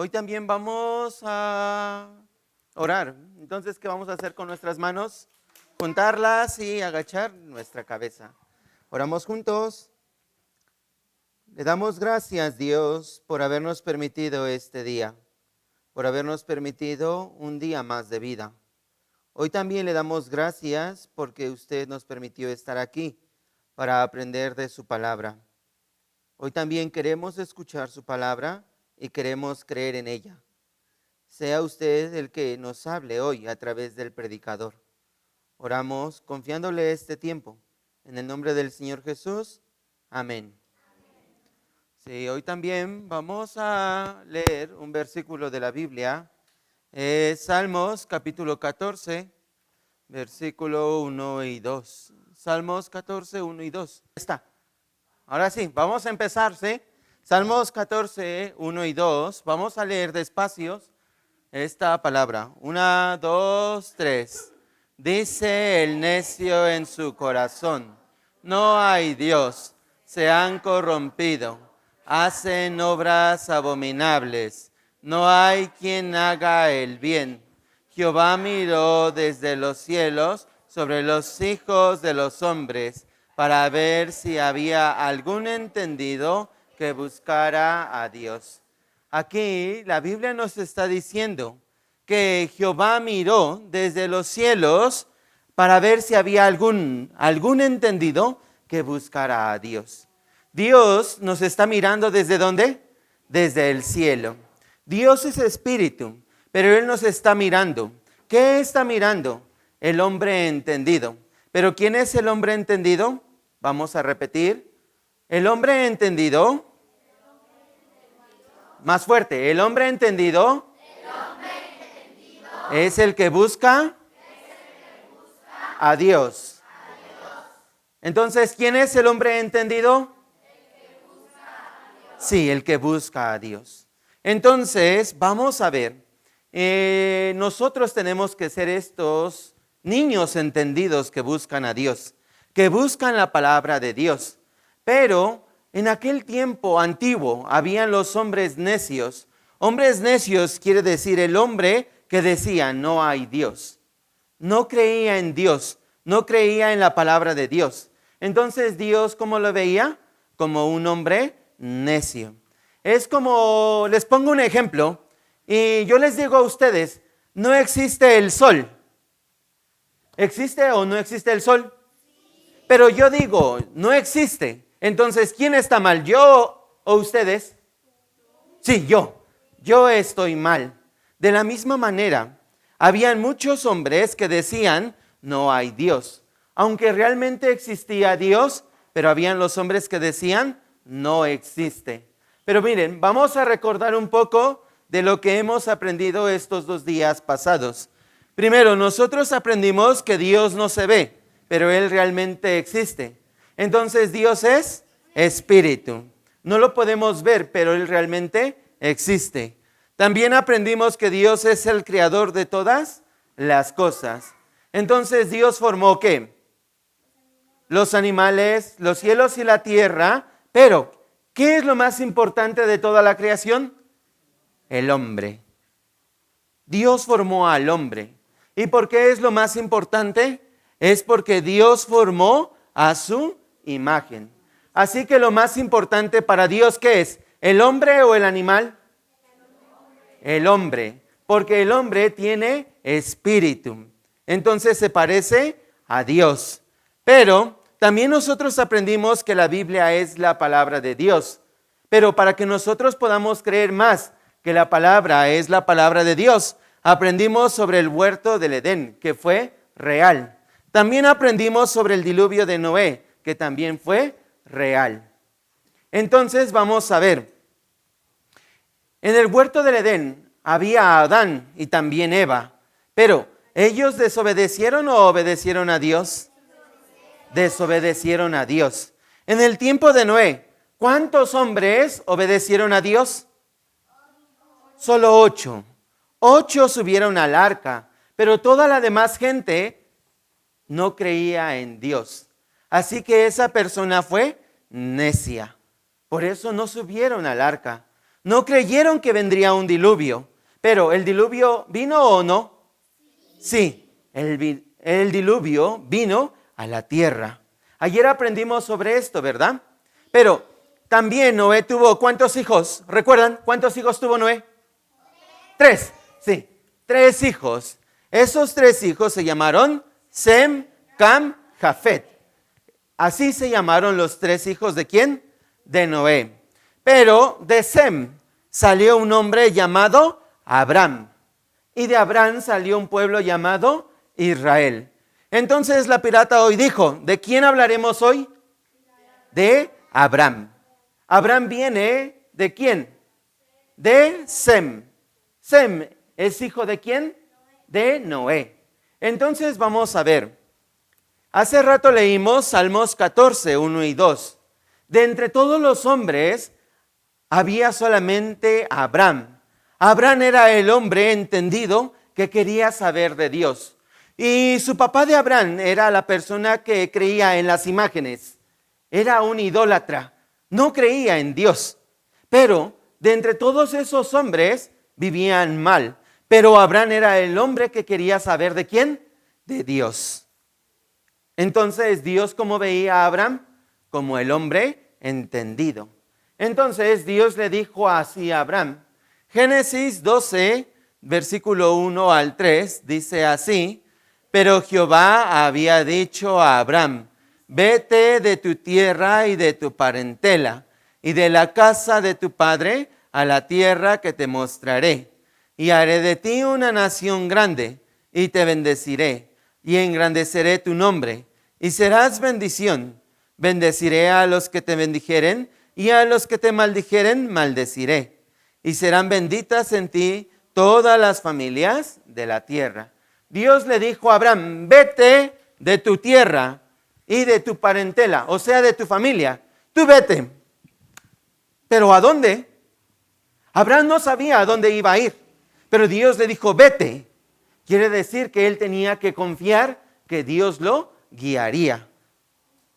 Hoy también vamos a orar. Entonces, ¿qué vamos a hacer con nuestras manos? Juntarlas y agachar nuestra cabeza. Oramos juntos. Le damos gracias, Dios, por habernos permitido este día, por habernos permitido un día más de vida. Hoy también le damos gracias porque usted nos permitió estar aquí para aprender de su palabra. Hoy también queremos escuchar su palabra y queremos creer en ella. Sea usted el que nos hable hoy a través del predicador. Oramos confiándole este tiempo. En el nombre del Señor Jesús. Amén. Sí, hoy también vamos a leer un versículo de la Biblia. Salmos capítulo 14, versículo 1 y 2. Salmos 14, 1 y 2. Está. Ahora sí, vamos a empezar, ¿sí? Salmos 14, 1 y 2. Vamos a leer despacio esta palabra. 1, 2, 3. Dice el necio en su corazón: no hay Dios, se han corrompido, hacen obras abominables, no hay quien haga el bien. Jehová miró desde los cielos sobre los hijos de los hombres, para ver si había algún entendido que buscara a Dios. Aquí la Biblia nos está diciendo que Jehová miró desde los cielos para ver si había algún entendido que buscara a Dios. Dios nos está mirando ¿desde dónde? Desde el cielo. Dios es espíritu, pero Él nos está mirando. ¿Qué está mirando? El hombre entendido. ¿Pero quién es el hombre entendido? Vamos a repetir. El hombre entendido. Más fuerte. El hombre entendido. Es el que busca a Dios. Entonces, ¿quién es el hombre entendido? Sí, el que busca a Dios. Entonces, vamos a ver. Nosotros tenemos que ser estos niños entendidos que buscan a Dios, que buscan la palabra de Dios. Pero en aquel tiempo antiguo habían los hombres necios. Hombres necios quiere decir el hombre que decía no hay Dios. No creía en Dios, no creía en la palabra de Dios. Entonces Dios, ¿cómo lo veía? Como un hombre necio. Es como, les pongo un ejemplo, y yo les digo a ustedes, no existe el sol. ¿Existe o no existe el sol? Pero yo digo, no existe. Entonces, ¿quién está mal? ¿Yo o ustedes? Sí, yo. Yo estoy mal. De la misma manera, habían muchos hombres que decían, no hay Dios. Aunque realmente existía Dios, pero habían los hombres que decían, no existe. Pero miren, vamos a recordar un poco de lo que hemos aprendido estos 2 días pasados. Primero, nosotros aprendimos que Dios no se ve, pero Él realmente existe. Entonces, Dios es espíritu. No lo podemos ver, pero Él realmente existe. También aprendimos que Dios es el creador de todas las cosas. Entonces, Dios formó ¿qué? Los animales, los cielos y la tierra. Pero, ¿qué es lo más importante de toda la creación? El hombre. Dios formó al hombre. ¿Y por qué es lo más importante? Es porque Dios formó a su imagen. Así que lo más importante para Dios, ¿qué es? ¿El hombre o el animal? El hombre. Porque el hombre tiene espíritu. Entonces se parece a Dios. Pero también nosotros aprendimos que la Biblia es la palabra de Dios. Pero para que nosotros podamos creer más que la palabra es la palabra de Dios, aprendimos sobre el huerto del Edén, que fue real. También aprendimos sobre el diluvio de Noé, que también fue real. Entonces vamos a ver. En el huerto del Edén había a Adán y también Eva. Pero, ¿ellos desobedecieron o obedecieron a Dios? Desobedecieron a Dios. En el tiempo de Noé, ¿cuántos hombres obedecieron a Dios? Solo 8. 8 subieron al arca, pero toda la demás gente no creía en Dios. Así que esa persona fue necia. Por eso no subieron al arca. No creyeron que vendría un diluvio. Pero ¿el diluvio vino o no? Sí, el diluvio vino a la tierra. Ayer aprendimos sobre esto, ¿verdad? Pero también Noé tuvo ¿cuántos hijos? ¿Recuerdan cuántos hijos tuvo Noé? 3, sí, 3 hijos. Esos 3 hijos se llamaron Sem, Cam, Jafet. Así se llamaron los 3 hijos ¿de quién? De Noé. Pero de Sem salió un hombre llamado Abraham. Y de Abraham salió un pueblo llamado Israel. Entonces la pirata hoy dijo, ¿de quién hablaremos hoy? De Abraham. Abraham viene ¿de quién? De Sem. Sem es hijo ¿de quién? De Noé. Entonces vamos a ver. Hace rato leímos Salmos 14, 1 y 2. De entre todos los hombres había solamente Abraham. Abraham era el hombre entendido que quería saber de Dios. Y su papá de Abraham era la persona que creía en las imágenes. Era un idólatra. No creía en Dios. Pero de entre todos esos hombres vivían mal. Pero Abraham era el hombre que quería saber ¿de quién? De Dios. Entonces, ¿Dios cómo veía a Abraham? Como el hombre entendido. Entonces, Dios le dijo así a Abraham. Génesis 12, versículo 1 al 3, dice así. Pero Jehová había dicho a Abraham, vete de tu tierra y de tu parentela, y de la casa de tu padre a la tierra que te mostraré. Y haré de ti una nación grande, y te bendeciré, y engrandeceré tu nombre, y serás bendición. Bendeciré a los que te bendijeren, y a los que te maldijeren, maldeciré. Y serán benditas en ti todas las familias de la tierra. Dios le dijo a Abraham, vete de tu tierra y de tu parentela, o sea, de tu familia. Tú vete. ¿Pero a dónde? Abraham no sabía a dónde iba a ir, pero Dios le dijo, vete. Quiere decir que él tenía que confiar que Dios lo guiaría.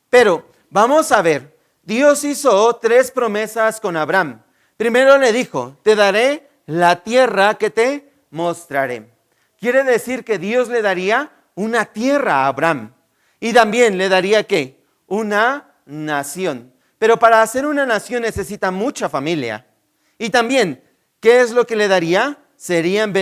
Pero vamos a ver, Dios hizo 3 promesas con Abraham. Primero le dijo, te daré la tierra que te mostraré. Quiere decir que Dios le daría una tierra a Abraham. Y también le daría ¿qué? Una nación. Pero para hacer una nación necesita mucha familia. Y también, ¿qué es lo que le daría? Serían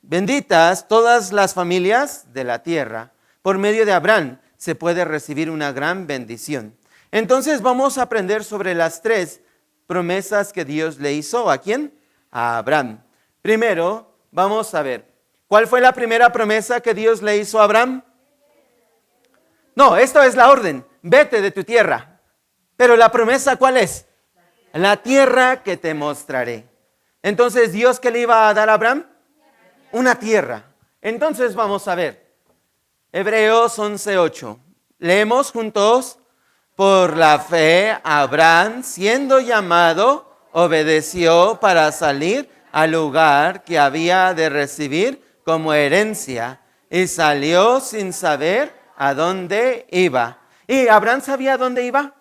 benditas todas las familias de la tierra. Por medio de Abraham se puede recibir una gran bendición. Entonces vamos a aprender sobre las 3 promesas que Dios le hizo. ¿A quién? A Abraham. Primero, vamos a ver. ¿Cuál fue la primera promesa que Dios le hizo a Abraham? No, esto es la orden. Vete de tu tierra. Pero la promesa, ¿cuál es? La tierra que te mostraré. Entonces, ¿Dios qué le iba a dar a Abraham? Una tierra. Entonces, vamos a ver. Hebreos 11:8. Leemos juntos. Por la fe, Abraham, siendo llamado, obedeció para salir al lugar que había de recibir como herencia, y salió sin saber a dónde iba. ¿Y Abraham sabía a dónde iba?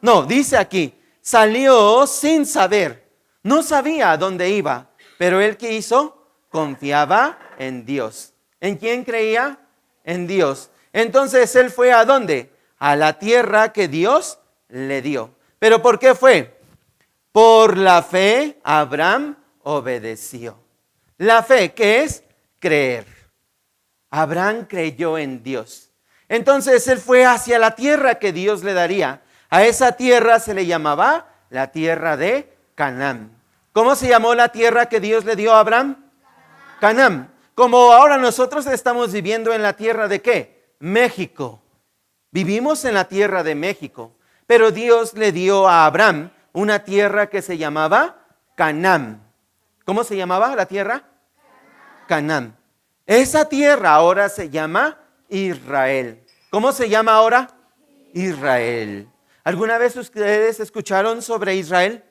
No, dice aquí, salió sin saber. No sabía a dónde iba, pero él ¿qué hizo? Confiaba en Dios. ¿En quién creía? En Dios. Entonces él fue ¿a dónde? A la tierra que Dios le dio. ¿Pero por qué fue? Por la fe Abraham obedeció. La fe, ¿qué es? Creer. Abraham creyó en Dios. Entonces él fue hacia la tierra que Dios le daría. A esa tierra se le llamaba la tierra de Canaán. ¿Cómo se llamó la tierra que Dios le dio a Abraham? Canaán. Como ahora nosotros estamos viviendo en la tierra de ¿qué? México. Vivimos en la tierra de México, pero Dios le dio a Abraham una tierra que se llamaba Canaán. ¿Cómo se llamaba la tierra? Canaán. Esa tierra ahora se llama Israel. ¿Cómo se llama ahora? Israel. ¿Alguna vez ustedes escucharon sobre Israel?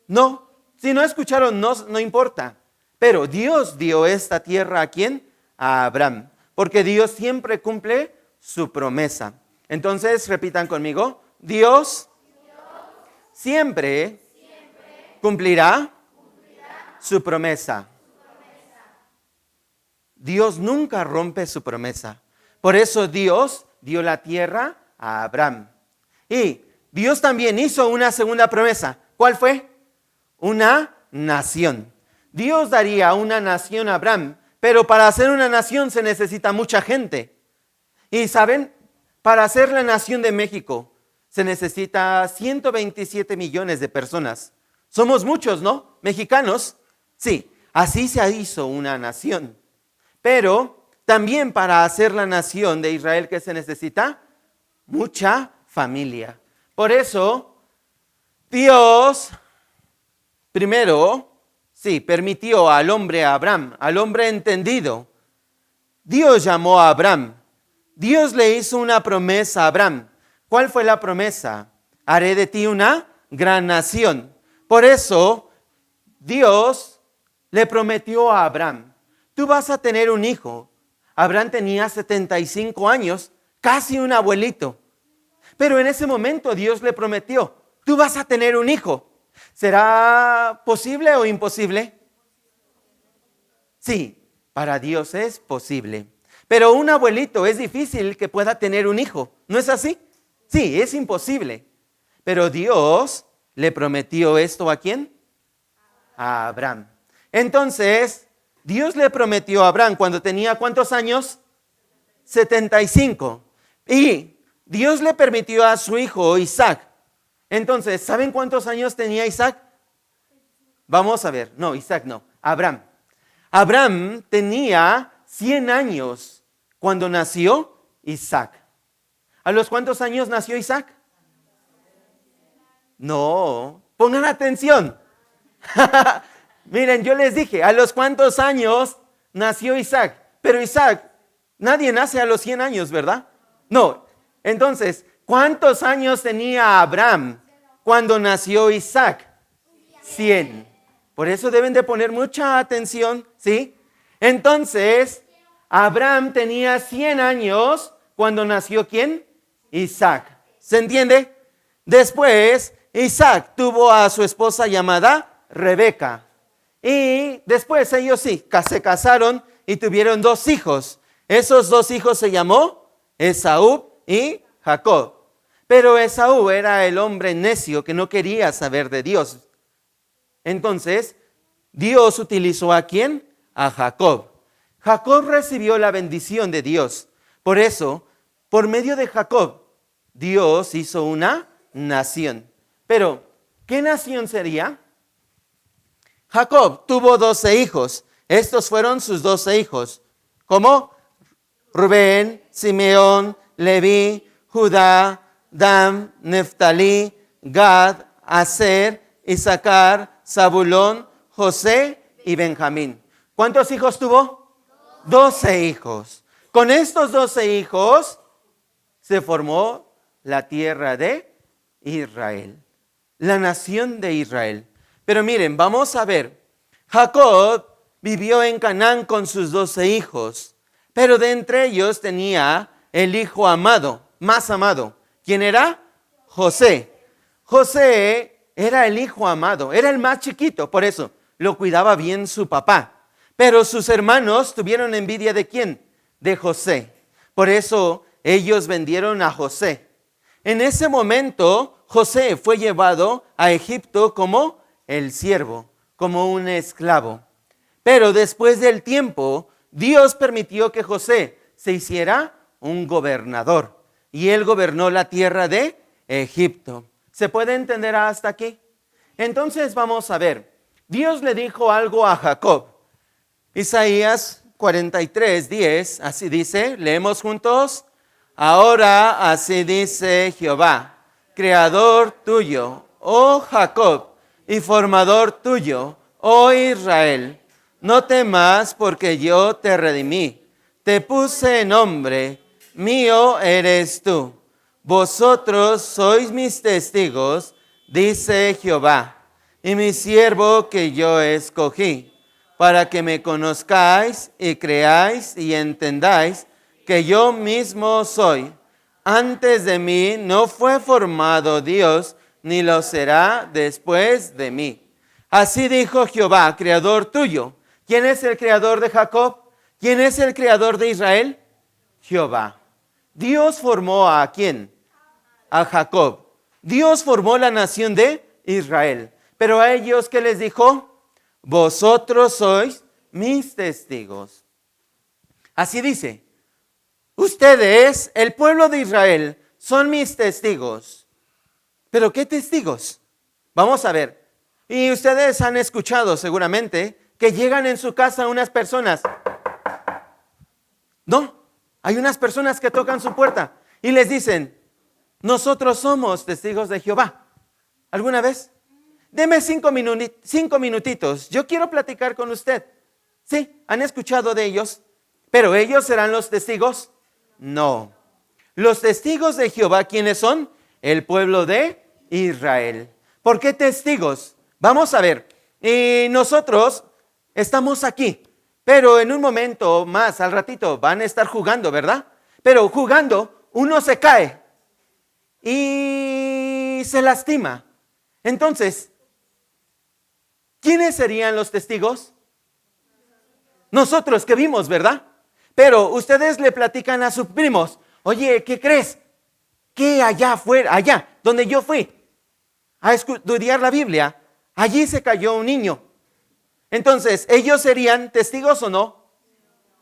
No. Si no escucharon, no importa. Pero Dios dio esta tierra ¿a quién? A Abraham. Porque Dios siempre cumple su promesa. Entonces, repitan conmigo. Dios siempre cumplirá su promesa. Dios nunca rompe su promesa. Por eso Dios dio la tierra a Abraham. Y Dios también hizo una segunda promesa. ¿Cuál fue? Una nación. Dios daría una nación a Abraham, pero para hacer una nación se necesita mucha gente. Y ¿saben? Para hacer la nación de México se necesita 127 millones de personas. Somos muchos, ¿no? Mexicanos. Sí, así se hizo una nación. Pero también para hacer la nación de Israel, ¿qué se necesita? Mucha familia. Por eso, Dios primero, permitió al hombre Abraham, al hombre entendido. Dios llamó a Abraham. Dios le hizo una promesa a Abraham. ¿Cuál fue la promesa? Haré de ti una gran nación. Por eso, Dios le prometió a Abraham, tú vas a tener un hijo. Abraham tenía 75 años, casi un abuelito. Pero en ese momento Dios le prometió, tú vas a tener un hijo. ¿Será posible o imposible? Sí, para Dios es posible. Pero un abuelito es difícil que pueda tener un hijo. ¿No es así? Sí, es imposible. Pero Dios le prometió esto ¿a quién? A Abraham. Entonces, Dios le prometió a Abraham cuando tenía ¿cuántos años? 75. Y Dios le permitió a su hijo Isaac. Entonces, ¿saben cuántos años tenía Isaac? Vamos a ver. No, Isaac no. Abraham. Abraham tenía 100 años cuando nació Isaac. ¿A los cuántos años nació Isaac? No, pongan atención. Miren, yo les dije, ¿a los cuántos años nació Isaac? Pero Isaac, nadie nace a los 100 años, ¿verdad? No. Entonces, ¿cuántos años tenía Abraham cuando nació Isaac? 100. Por eso deben de poner mucha atención, ¿sí? Entonces, Abraham tenía 100 años cuando nació ¿quién? Isaac. ¿Se entiende? Después, Isaac tuvo a su esposa llamada Rebeca. Y después ellos se casaron y tuvieron 2 hijos. Esos 2 hijos se llamó Esaú y Jacob. Pero Esaú era el hombre necio que no quería saber de Dios. Entonces, Dios utilizó ¿a quién? A Jacob. Jacob recibió la bendición de Dios. Por eso, por medio de Jacob, Dios hizo una nación. Pero, ¿qué nación sería? Jacob tuvo 12 hijos. Estos fueron sus 12 hijos. ¿Cómo? Rubén, Simeón, Leví, Judá, Dan, Neftalí, Gad, Aser, Isaacar, Zabulón, José y Benjamín. ¿Cuántos hijos tuvo? 12 hijos. Con estos 12 hijos se formó la tierra de Israel, la nación de Israel. Pero miren, vamos a ver. Jacob vivió en Canaán con sus 12 hijos, pero de entre ellos tenía el hijo amado, más amado. ¿Quién era? José. José era el hijo amado, era el más chiquito, por eso lo cuidaba bien su papá. Pero sus hermanos tuvieron envidia ¿de quién? De José. Por eso ellos vendieron a José. En ese momento, José fue llevado a Egipto como el siervo, como un esclavo. Pero después del tiempo, Dios permitió que José se hiciera un gobernador. Y él gobernó la tierra de Egipto. ¿Se puede entender hasta aquí? Entonces vamos a ver. Dios le dijo algo a Jacob. Isaías 43:10, así dice, leemos juntos. Ahora así dice Jehová, creador tuyo, oh Jacob, y formador tuyo, oh Israel. No temas porque yo te redimí, te puse nombre, mío eres tú. Vosotros sois mis testigos, dice Jehová, y mi siervo que yo escogí, para que me conozcáis y creáis y entendáis que yo mismo soy. Antes de mí no fue formado Dios, ni lo será después de mí. Así dijo Jehová, creador tuyo. ¿Quién es el creador de Jacob? ¿Quién es el creador de Israel? Jehová. Dios formó ¿a quién? A Jacob. Dios formó la nación de Israel. Pero a ellos, ¿qué les dijo? Vosotros sois mis testigos. Así dice. Ustedes, el pueblo de Israel, son mis testigos. ¿Pero qué testigos? Vamos a ver. Y ustedes han escuchado seguramente que llegan en su casa unas personas. No, hay unas personas que tocan su puerta y les dicen, nosotros somos testigos de Jehová. ¿Alguna vez? Deme 5 minutitos, yo quiero platicar con usted. Sí, ¿han escuchado de ellos? ¿Pero ellos serán los testigos? No. Los testigos de Jehová, ¿quiénes son? El pueblo de Israel. ¿Por qué testigos? Vamos a ver. Nosotros estamos aquí, pero en un momento más, al ratito, van a estar jugando, ¿verdad? Pero jugando, uno se cae y se lastima. Entonces, ¿quiénes serían los testigos? Nosotros que vimos, ¿verdad? Pero ustedes le platican a sus primos, oye, ¿qué crees? Que allá afuera, allá, donde yo fui a estudiar la Biblia, allí se cayó un niño. Entonces, ¿ellos serían testigos o no?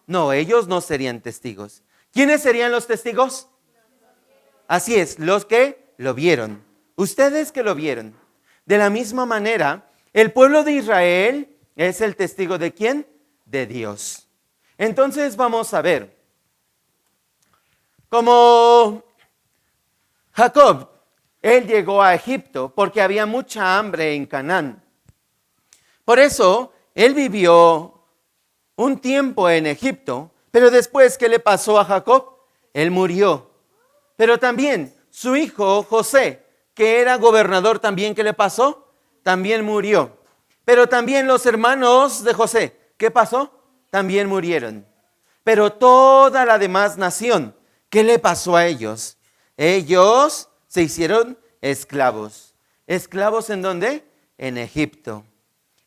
No, ellos no serían testigos. ¿Quiénes serían los testigos? Así es, los que lo vieron. Ustedes que lo vieron. De la misma manera, el pueblo de Israel es el testigo ¿de quién? De Dios. Entonces vamos a ver. Como Jacob, él llegó a Egipto porque había mucha hambre en Canaán. Por eso, él vivió un tiempo en Egipto, pero después, ¿qué le pasó a Jacob? Él murió. Pero también su hijo José, que era gobernador también, ¿qué le pasó? También murió. Pero también los hermanos de José, ¿qué pasó? También murieron. Pero toda la demás nación, ¿qué le pasó a ellos? Ellos se hicieron esclavos. ¿Esclavos en dónde? En Egipto.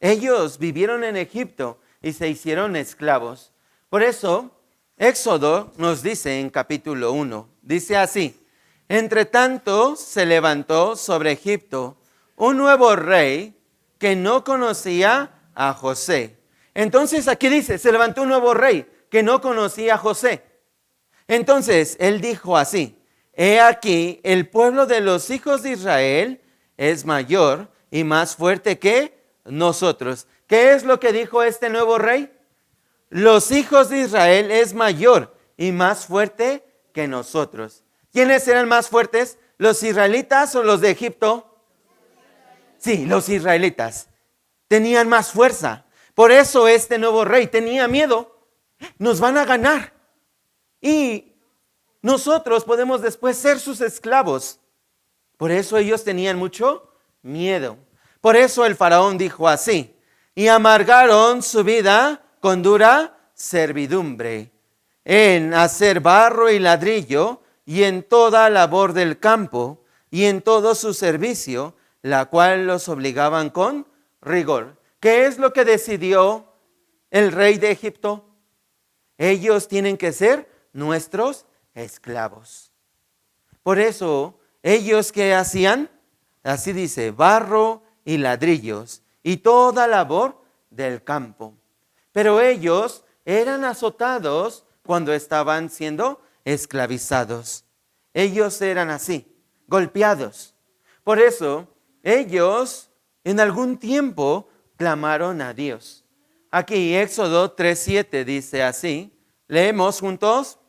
Ellos vivieron en Egipto y se hicieron esclavos. Por eso, Éxodo nos dice en capítulo 1, dice así, entre tanto se levantó sobre Egipto un nuevo rey que no conocía a José. Entonces aquí dice, se levantó un nuevo rey que no conocía a José. Entonces él dijo así, he aquí el pueblo de los hijos de Israel es mayor y más fuerte que nosotros. ¿Qué es lo que dijo este nuevo rey? Los hijos de Israel es mayor y más fuerte que nosotros. ¿Quiénes eran más fuertes? ¿Los israelitas o los de Egipto? Sí, los israelitas. Tenían más fuerza. Por eso este nuevo rey tenía miedo. Nos van a ganar. Y nosotros podemos después ser sus esclavos. Por eso ellos tenían mucho miedo. Por eso el faraón dijo así, y amargaron su vida con dura servidumbre, en hacer barro y ladrillo, y en toda labor del campo, y en todo su servicio, la cual los obligaban con rigor. ¿Qué es lo que decidió el rey de Egipto? Ellos tienen que ser nuestros esclavos. Por eso, ellos ¿qué hacían? Así dice, barro y ladrillos, y toda labor del campo. Pero ellos eran azotados cuando estaban siendo esclavizados. Ellos eran así, golpeados. Por eso, ellos en algún tiempo clamaron a Dios. Aquí Éxodo 3:7 dice así, leemos juntos.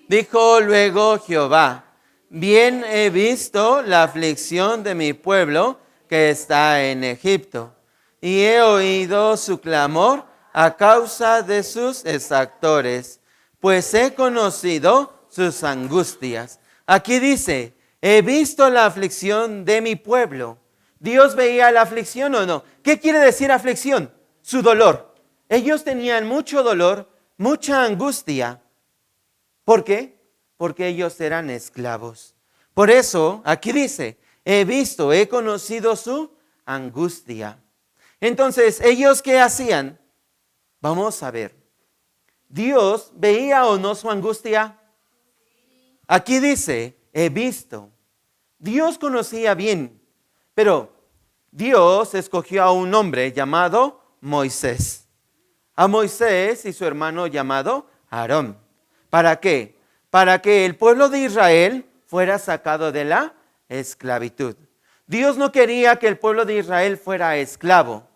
Dijo luego Jehová, bien he visto la aflicción de mi pueblo que está en Egipto, y he oído su clamor a causa de sus exactores, pues he conocido sus angustias. Aquí dice, he visto la aflicción de mi pueblo. ¿Dios veía la aflicción o no? ¿Qué quiere decir aflicción? Su dolor. Ellos tenían mucho dolor, mucha angustia. ¿Por qué? Porque ellos eran esclavos. Por eso, aquí dice, he visto, he conocido su angustia. Entonces, ¿ellos qué hacían? Vamos a ver. ¿Dios veía o no su angustia? Aquí dice, he visto. Dios conocía bien, pero Dios escogió a un hombre llamado Moisés. A Moisés y su hermano llamado Aarón. ¿Para qué? Para que el pueblo de Israel fuera sacado de la esclavitud. Dios no quería que el pueblo de Israel fuera esclavo.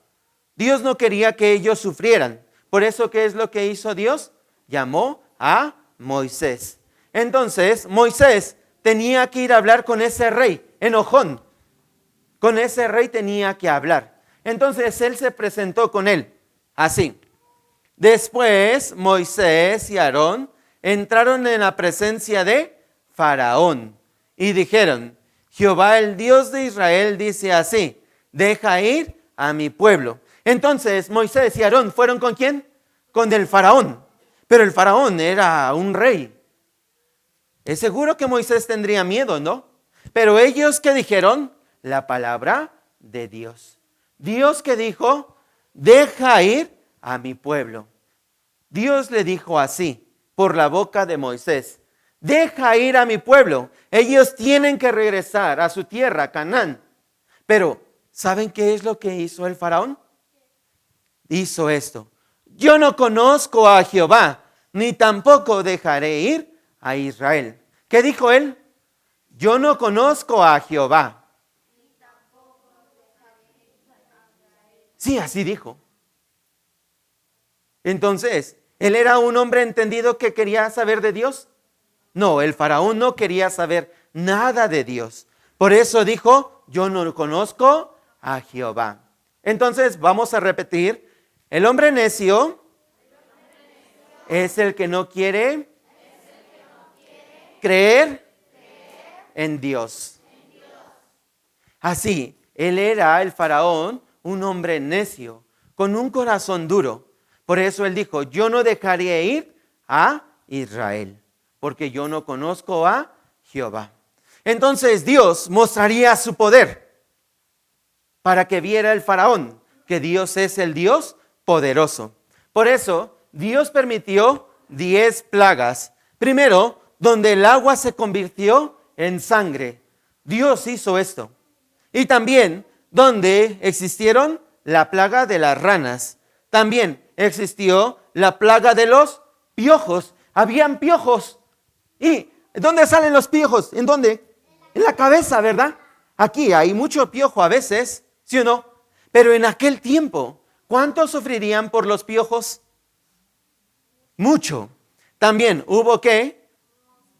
Dios no quería que ellos sufrieran. Por eso, ¿qué es lo que hizo Dios? Llamó a Moisés. Entonces, Moisés tenía que ir a hablar con ese rey, enojón. Con ese rey tenía que hablar. Entonces, él se presentó con él, así. Después, Moisés y Aarón entraron en la presencia de Faraón y dijeron, Jehová, el Dios de Israel, dice así, deja ir a mi pueblo. Entonces, Moisés y Aarón fueron ¿con quién? Con el Faraón. Pero el Faraón era un rey. Es seguro que Moisés tendría miedo, ¿no? Pero ellos, ¿qué dijeron? La palabra de Dios. Dios que dijo, deja ir a mi pueblo. Dios le dijo así, por la boca de Moisés, deja ir a mi pueblo. Ellos tienen que regresar a su tierra, Canaán. Pero, ¿saben qué es lo que hizo el Faraón? Hizo esto. Yo no conozco a Jehová, ni tampoco dejaré ir a Israel. ¿Qué dijo él? Yo no conozco a Jehová. Sí, así dijo. Entonces, ¿él era un hombre entendido que quería saber de Dios? No, el faraón no quería saber nada de Dios. Por eso dijo, yo no conozco a Jehová. Entonces, vamos a repetir. El hombre necio es el que no quiere creer en Dios. Así, él era, el faraón, un hombre necio, con un corazón duro. Por eso él dijo, yo no dejaré ir a Israel, porque yo no conozco a Jehová. Entonces Dios mostraría su poder para que viera el faraón que Dios es el Dios poderoso. Por eso Dios permitió 10 plagas. Primero, donde el agua se convirtió en sangre. Dios hizo esto. Y también donde existieron la plaga de las ranas. También existió la plaga de los piojos. Habían piojos. ¿Y dónde salen los piojos? ¿En dónde? En la cabeza, ¿verdad? Aquí hay mucho piojo a veces, ¿sí o no? Pero en aquel tiempo, ¿cuántos sufrirían por los piojos? Mucho. También hubo ¿qué?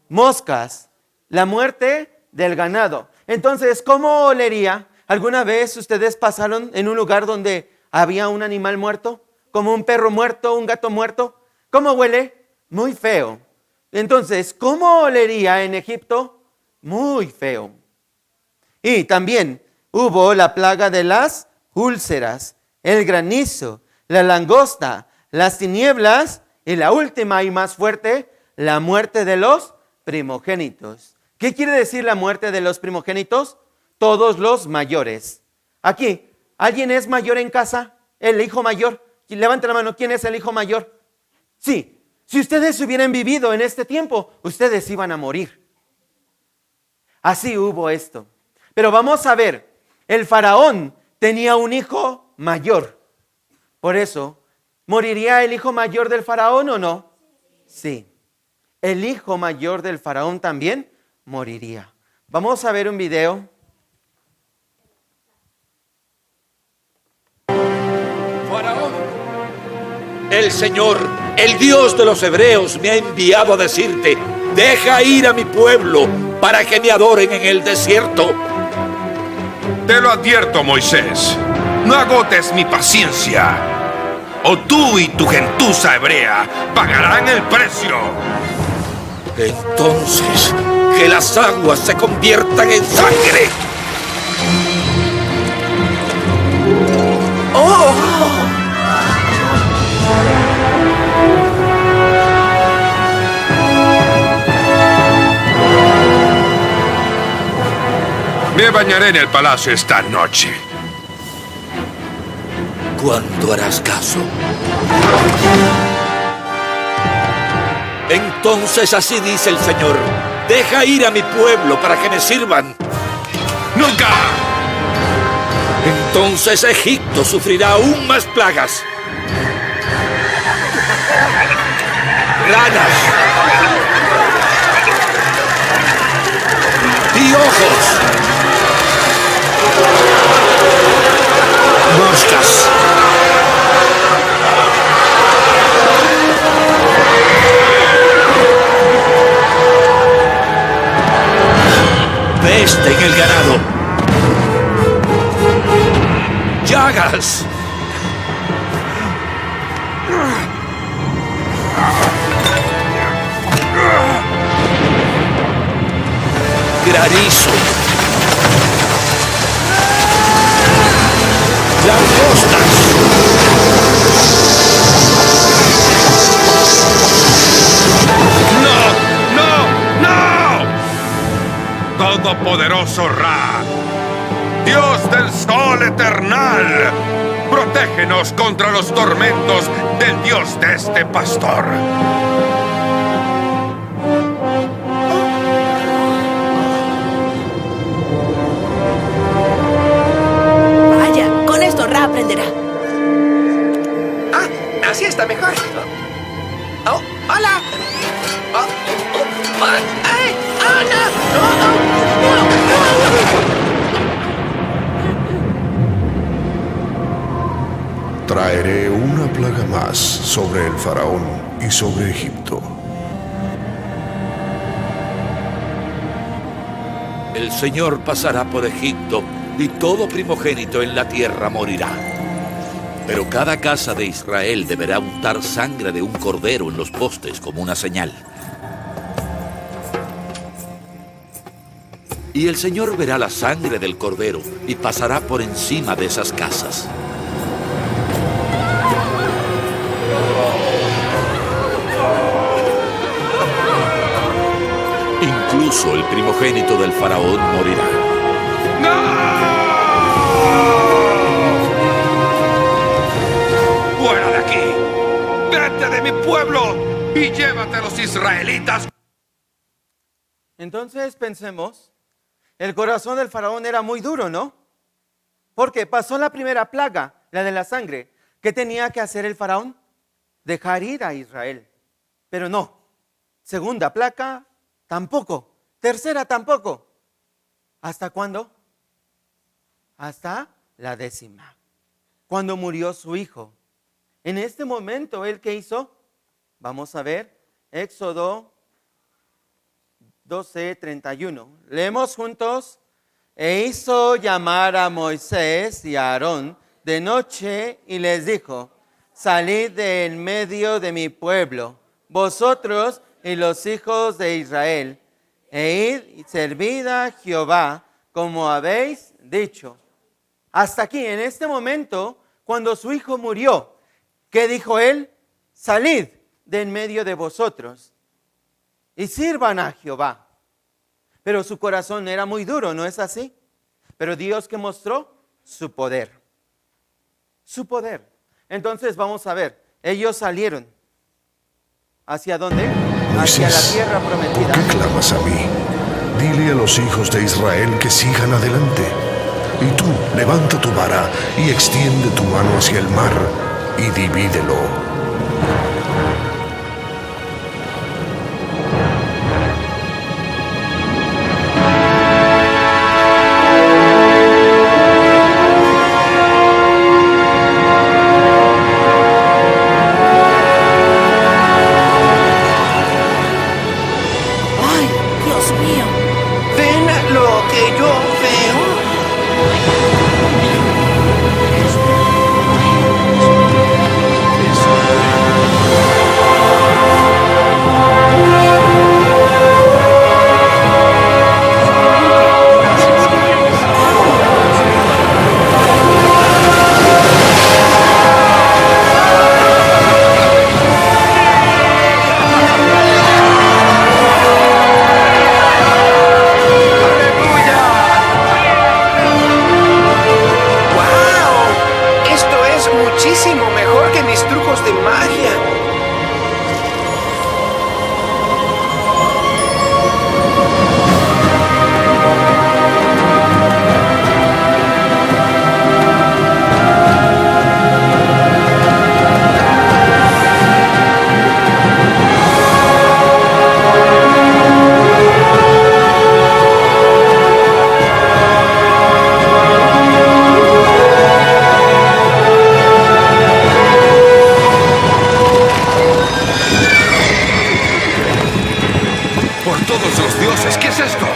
Moscas. La muerte del ganado. Entonces, ¿cómo olería? ¿Alguna vez ustedes pasaron en un lugar donde había un animal muerto? Como un perro muerto, un gato muerto. ¿Cómo huele? Muy feo. Entonces, ¿cómo olería en Egipto? Muy feo. Y también hubo la plaga de las úlceras, el granizo, la langosta, las tinieblas y la última y más fuerte, la muerte de los primogénitos. ¿Qué quiere decir la muerte de los primogénitos? Todos los mayores. Aquí, ¿alguien es mayor en casa? ¿El hijo mayor? Levante la mano, ¿quién es el hijo mayor? Sí, si ustedes hubieran vivido en este tiempo, ustedes iban a morir. Así hubo esto. Pero vamos a ver, el faraón tenía un hijo mayor. Por eso, ¿moriría el hijo mayor del faraón o no? Sí. El hijo mayor del faraón también moriría. Vamos a ver un video. Faraón, el Señor, el Dios de los hebreos, me ha enviado a decirte, deja ir a mi pueblo para que me adoren en el desierto. Te lo advierto, Moisés, no agotes mi paciencia, o tú y tu gentuza hebrea pagarán el precio. Entonces, que las aguas se conviertan en sangre. ¡Oh! Me bañaré en el palacio esta noche. ¿Cuándo harás caso? Entonces así dice el Señor: deja ir a mi pueblo para que me sirvan. ¡Nunca! Entonces Egipto sufrirá aún más plagas. Ranas, piojos, moscas. Peste en el ganado. Llagas. Granizo. Langostas. ¡No! ¡No! ¡No! Todopoderoso Ra, Dios del sol eternal, protégenos contra los tormentos del Dios de este pastor. Vaya, con esto Ra aprenderá. Ah, así está mejor. Oh, hola. Oh, oh, oh, ay, oh, no. Oh, oh, Traeré una plaga más sobre el faraón y sobre Egipto. El Señor pasará por Egipto y todo primogénito en la tierra morirá. Pero cada casa de Israel deberá untar sangre de un cordero en los postes como una señal. Y el Señor verá la sangre del cordero y pasará por encima de esas casas. Incluso el primogénito del faraón morirá. ¡Fuera de aquí! ¡Vete de mi pueblo y llévate a los israelitas! Entonces pensemos, el corazón del faraón era muy duro, ¿no? Porque pasó la primera plaga, la de la sangre. ¿Qué tenía que hacer el faraón? Dejar ir a Israel. Pero no. Segunda plaga, tampoco. Tercera, tampoco. ¿Hasta cuándo? Hasta la 10ª. Cuando murió su hijo. En este momento, ¿él qué hizo? Vamos a ver. Éxodo 12:31. Leemos juntos. E hizo llamar a Moisés y a Aarón de noche y les dijo: salid de en medio de mi pueblo, vosotros y los hijos de Israel, e id y servid a Jehová como habéis dicho. Hasta aquí, en este momento, cuando su hijo murió, ¿qué dijo él? Salid de en medio de vosotros y sirvan a Jehová. Pero su corazón era muy duro, ¿no es así? Pero Dios, ¿qué mostró? Su poder. Su poder. Entonces vamos a ver, ellos salieron. ¿Hacia dónde? Hacia la tierra prometida. ¿Por qué clamas a mí? Dile a los hijos de Israel que sigan adelante. Y tú, levanta tu vara y extiende tu mano hacia el mar y divídelo. Ay, Dios mío. ¿ven lo que yo veo? todos los dioses! ¿Qué es esto?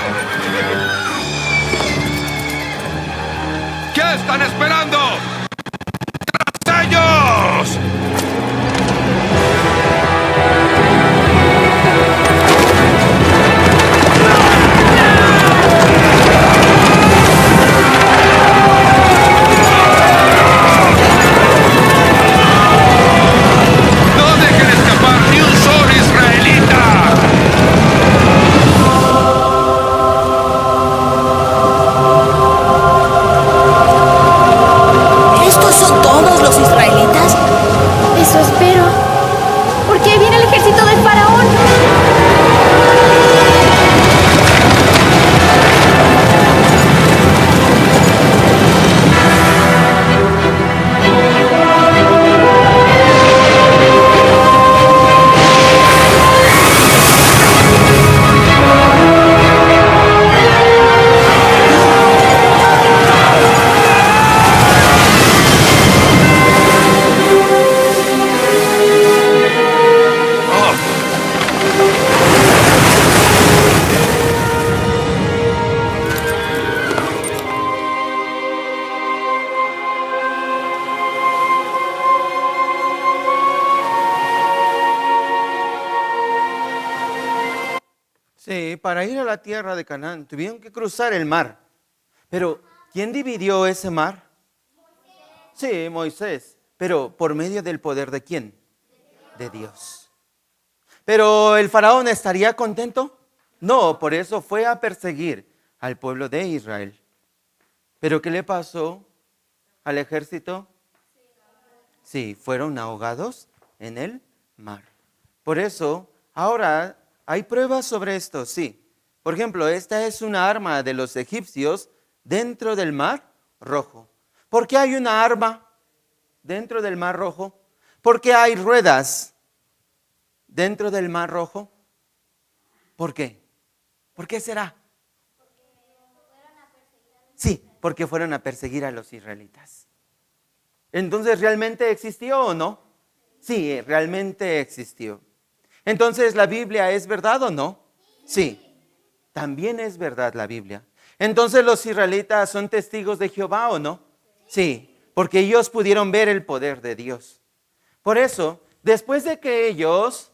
¿Qué están esperando? ¡Tras ellos! ¡No dejen escapar ni un solo israelita! ¿Estos son todos los israelitas? Eso espero. ¿Por qué viene el ejército del faraón? Sí, para ir a la tierra de Canaán tuvieron que cruzar el mar. Pero, ¿quién dividió ese mar? Sí, Moisés. Pero, ¿por medio del poder de quién? De Dios. Pero, ¿el faraón estaría contento? No, por eso fue a perseguir al pueblo de Israel. ¿Pero qué le pasó al ejército? Sí, fueron ahogados en el mar. Por eso, ahora hay pruebas sobre esto, sí. Por ejemplo, esta es una arma de los egipcios dentro del mar rojo. ¿Por qué hay una arma dentro del mar rojo? ¿Por qué hay ruedas dentro del mar rojo? ¿Por qué? ¿Por qué será? Sí, porque fueron a perseguir a los israelitas. Entonces, ¿realmente existió o no? Sí, realmente existió. Entonces, ¿la Biblia es verdad o no? Sí, también es verdad la Biblia. Entonces, ¿los israelitas son testigos de Jehová o no? Sí, porque ellos pudieron ver el poder de Dios. Por eso, después de que ellos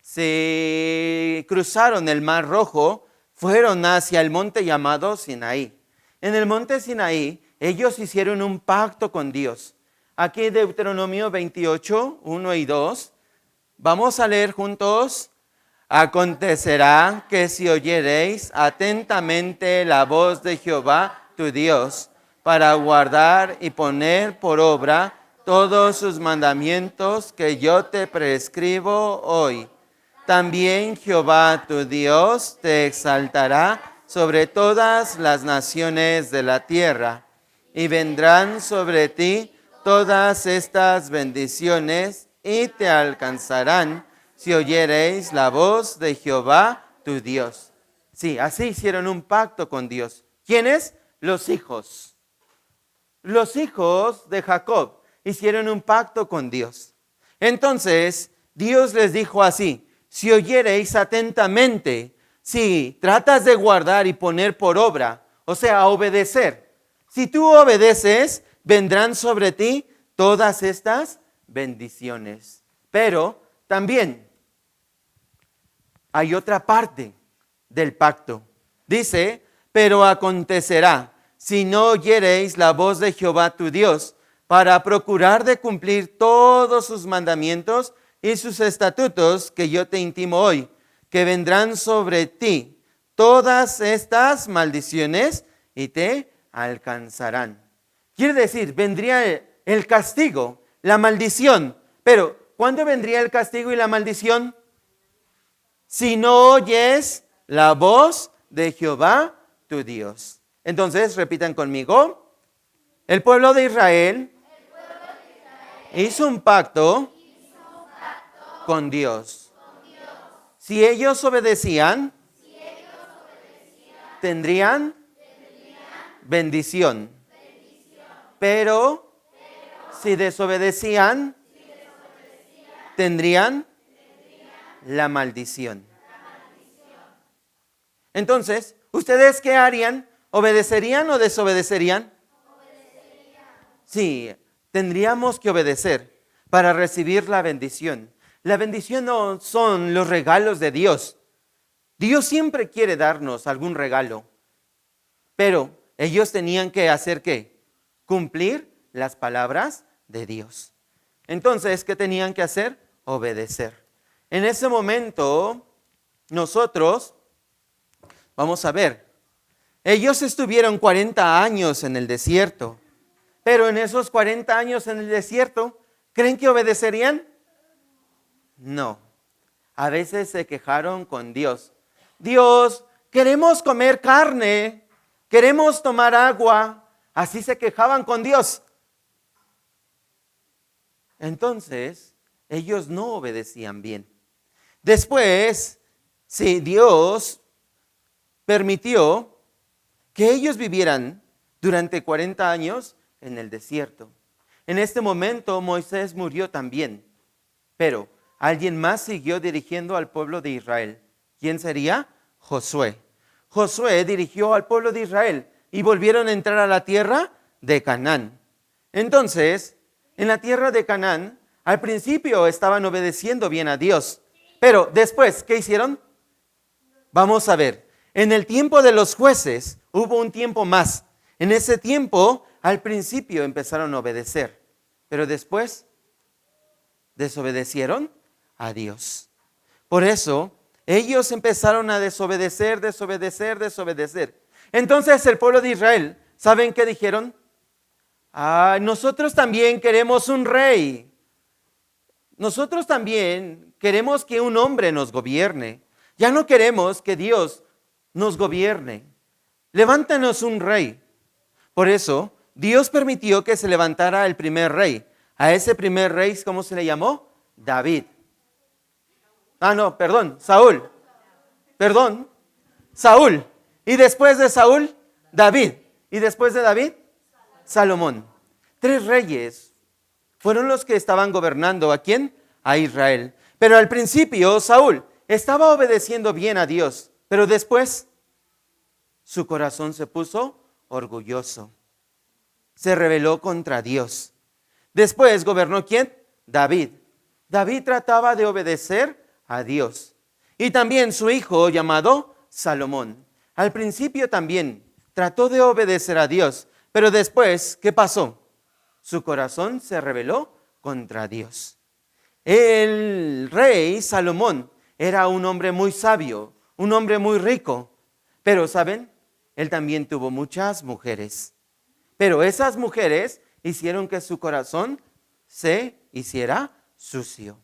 se cruzaron el Mar Rojo, fueron hacia el monte llamado Sinaí. En el monte Sinaí, ellos hicieron un pacto con Dios. Aquí Deuteronomio 28, 1 y 2. Vamos a leer juntos. Acontecerá que si oyereis atentamente la voz de Jehová tu Dios, para guardar y poner por obra todos sus mandamientos que yo te prescribo hoy. También Jehová tu Dios te exaltará sobre todas las naciones de la tierra, y vendrán sobre ti todas estas bendiciones y te alcanzarán si oyereis la voz de Jehová tu Dios. Sí, así hicieron un pacto con Dios. ¿Quiénes? Los hijos. Los hijos de Jacob hicieron un pacto con Dios. Entonces, Dios les dijo así: si oyereis atentamente, si tratas de guardar y poner por obra, o sea, obedecer. Si tú obedeces, vendrán sobre ti todas estas bendiciones. Pero también hay otra parte del pacto. Dice, pero acontecerá, si no oyereis la voz de Jehová tu Dios, para procurar de cumplir todos sus mandamientos y sus estatutos que yo te intimo hoy, que vendrán sobre ti todas estas maldiciones y te alcanzarán. Quiere decir, vendría el castigo, la maldición. Pero, ¿cuándo vendría el castigo y la maldición? Si no oyes la voz de Jehová tu Dios. Entonces, repitan conmigo. El pueblo de Israel hizo un pacto con Dios. Si ellos obedecían, tendrían bendición. Pero si desobedecían, tendrían la maldición. Entonces, ¿ustedes qué harían? ¿Obedecerían o desobedecerían? Sí, tendríamos que obedecer para recibir la bendición. La bendición no son los regalos de Dios. Dios siempre quiere darnos algún regalo, pero ellos tenían que hacer ¿qué? Cumplir las palabras de Dios. Entonces, ¿qué tenían que hacer? Obedecer. En ese momento, nosotros, vamos a ver, ellos estuvieron 40 años en el desierto, pero en esos 40 años en el desierto, ¿creen que obedecerían? No. A veces se quejaron con Dios. Dios, queremos comer carne, queremos tomar agua. Así se quejaban con Dios. Entonces, ellos no obedecían bien. Después, si Dios permitió que ellos vivieran durante 40 años en el desierto. En este momento Moisés murió también, pero alguien más siguió dirigiendo al pueblo de Israel. ¿Quién sería? Josué. Josué dirigió al pueblo de Israel y volvieron a entrar a la tierra de Canaán. Entonces, en la tierra de Canaán, al principio estaban obedeciendo bien a Dios, pero después, ¿qué hicieron? Vamos a ver. En el tiempo de los jueces hubo un tiempo más. En ese tiempo, al principio empezaron a obedecer, pero después desobedecieron a Dios. Por eso, ellos empezaron a desobedecer. Entonces el pueblo de Israel, ¿saben qué dijeron? Nosotros también queremos un rey. Nosotros también queremos que un hombre nos gobierne. Ya no queremos que Dios nos gobierne. Levántanos un rey. Por eso, Dios permitió que se levantara el primer rey. A ese primer rey, ¿cómo se le llamó? David. Saúl. Saúl. Y después de Saúl, David. Y después de David, Salomón. 3 reyes fueron los que estaban gobernando. ¿A quién? A Israel. Pero al principio, Saúl estaba obedeciendo bien a Dios. Pero después, su corazón se puso orgulloso. Se rebeló contra Dios. Después gobernó ¿quién? David. David trataba de obedecer a Dios. Y también su hijo llamado Salomón. Al principio también trató de obedecer a Dios. Pero después, ¿qué pasó? Su corazón se rebeló contra Dios. El rey Salomón era un hombre muy sabio, un hombre muy rico. Pero, ¿saben? Él también tuvo muchas mujeres. Pero esas mujeres hicieron que su corazón se hiciera sucio.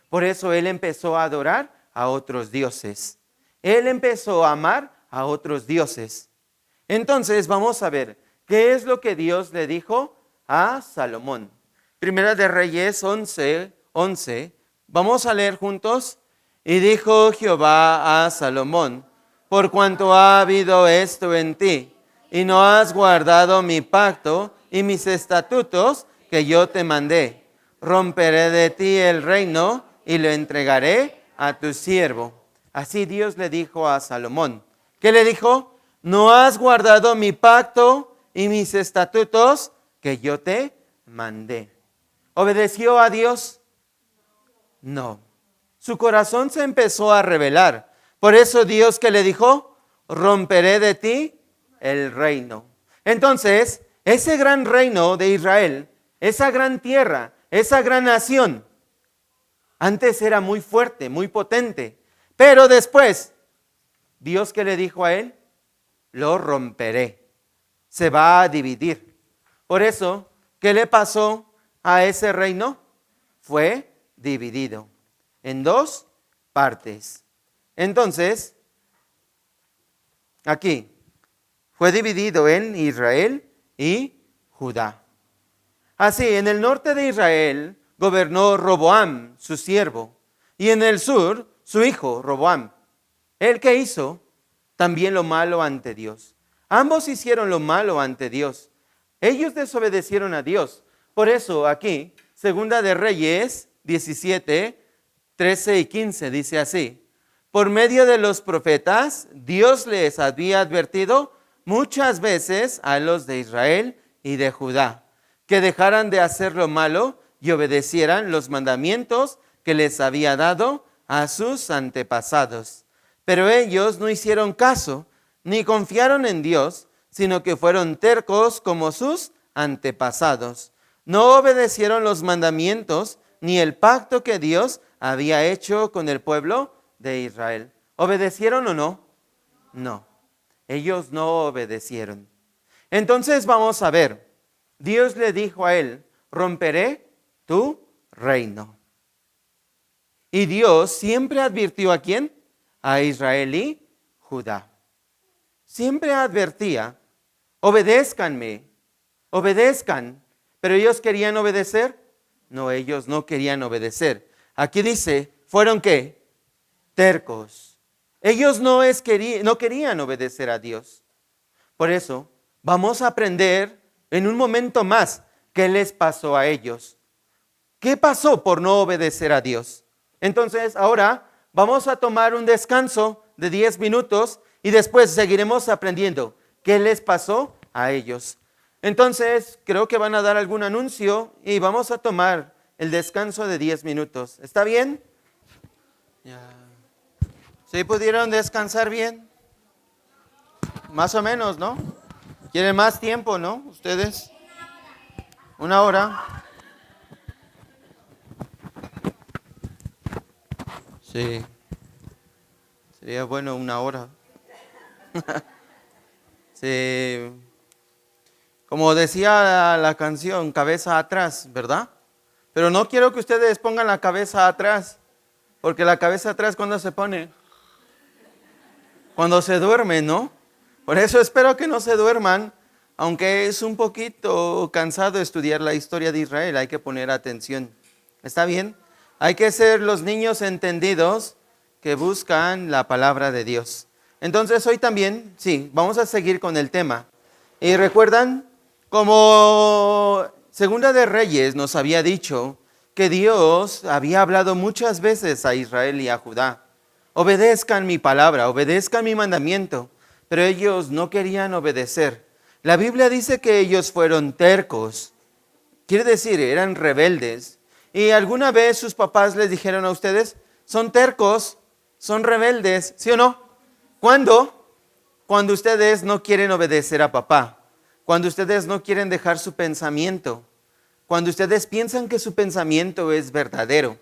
Por eso él empezó a adorar a otros dioses. Él empezó a amar a otros dioses. Entonces vamos a ver qué es lo que Dios le dijo a Salomón. Primera de Reyes 11. Vamos a leer juntos. Y dijo Jehová a Salomón: por cuanto ha habido esto en ti, y no has guardado mi pacto y mis estatutos que yo te mandé, romperé de ti el reino y lo entregaré a tu siervo. Así Dios le dijo a Salomón. ¿Qué le dijo? No has guardado mi pacto y mis estatutos que yo te mandé. ¿Obedeció a Dios? No. Su corazón se empezó a rebelar. Por eso Dios, ¿qué le dijo? Romperé de ti el reino. Entonces, ese gran reino de Israel, esa gran tierra, esa gran nación, antes era muy fuerte, muy potente. Pero después, Dios, ¿qué le dijo a él? Lo romperé. Se va a dividir. Por eso, ¿qué le pasó a ese reino? Fue dividido en 2 partes. Entonces, aquí, fue dividido en Israel y Judá. Así, en el norte de Israel gobernó Roboam, su siervo, y en el sur, su hijo, Roboam. ¿Él qué hizo? También lo malo ante Dios. Ambos hicieron lo malo ante Dios. Ellos desobedecieron a Dios. Por eso aquí, Segunda de Reyes 17, 13 y 15 dice así: Por medio de los profetas, Dios les había advertido muchas veces a los de Israel y de Judá que dejaran de hacer lo malo y obedecieran los mandamientos que les había dado a sus antepasados. Pero ellos no hicieron caso, ni confiaron en Dios, sino que fueron tercos como sus antepasados. No obedecieron los mandamientos ni el pacto que Dios había hecho con el pueblo de Israel. ¿Obedecieron o no? No, ellos no obedecieron. Entonces vamos a ver, Dios le dijo a él, romperé tu reino. Y Dios siempre advirtió ¿a quién? A Israel y Judá. Siempre advertía, obedézcanme, obedezcan. ¿Pero ellos querían obedecer? No, ellos no querían obedecer. Aquí dice, ¿fueron qué? Tercos. Ellos no querían obedecer a Dios. Por eso, vamos a aprender en un momento más qué les pasó a ellos. ¿Qué pasó por no obedecer a Dios? Entonces, ahora vamos a tomar un descanso de 10 minutos y después seguiremos aprendiendo qué les pasó a ellos. Entonces, creo que van a dar algún anuncio y vamos a tomar el descanso de 10 minutos. ¿Está bien? Ya. ¿Sí pudieron descansar bien? Más o menos, ¿no? ¿Quieren más tiempo, no? ¿Ustedes? ¿Una hora? Sí. Sería bueno una hora. Sí. Como decía la canción, cabeza atrás, ¿verdad? Pero no quiero que ustedes pongan la cabeza atrás, porque la cabeza atrás, ¿cuándo se pone? Cuando se duerme, ¿no? Por eso espero que no se duerman, aunque es un poquito cansado estudiar la historia de Israel, hay que poner atención. ¿Está bien? Hay que ser los niños entendidos que buscan la palabra de Dios. Entonces hoy también, sí, vamos a seguir con el tema. Y recuerdan, como Segunda de Reyes nos había dicho que Dios había hablado muchas veces a Israel y a Judá. Obedezcan mi palabra, obedezcan mi mandamiento. Pero ellos no querían obedecer. La Biblia dice que ellos fueron tercos. Quiere decir, eran rebeldes. ¿Y alguna vez sus papás les dijeron a ustedes, son tercos, son rebeldes, sí o no? ¿Cuándo? Cuando ustedes no quieren obedecer a papá. Cuando ustedes no quieren dejar su pensamiento. Cuando ustedes piensan que su pensamiento es verdadero.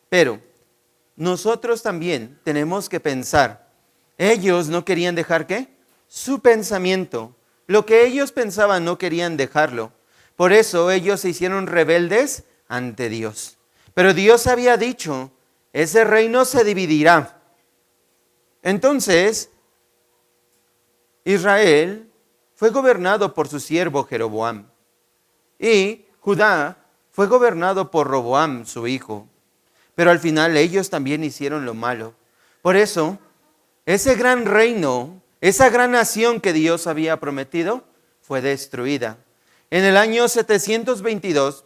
Pero nosotros también tenemos que pensar. Ellos no querían dejar ¿qué? Su pensamiento. Lo que ellos pensaban no querían dejarlo. Por eso ellos se hicieron rebeldes ante Dios. Pero Dios había dicho, ese reino se dividirá. Entonces, Israel fue gobernado por su siervo Jeroboam. Y Judá fue gobernado por Roboam, su hijo. Pero al final ellos también hicieron lo malo. Por eso, ese gran reino, esa gran nación que Dios había prometido, fue destruida. En el año 722,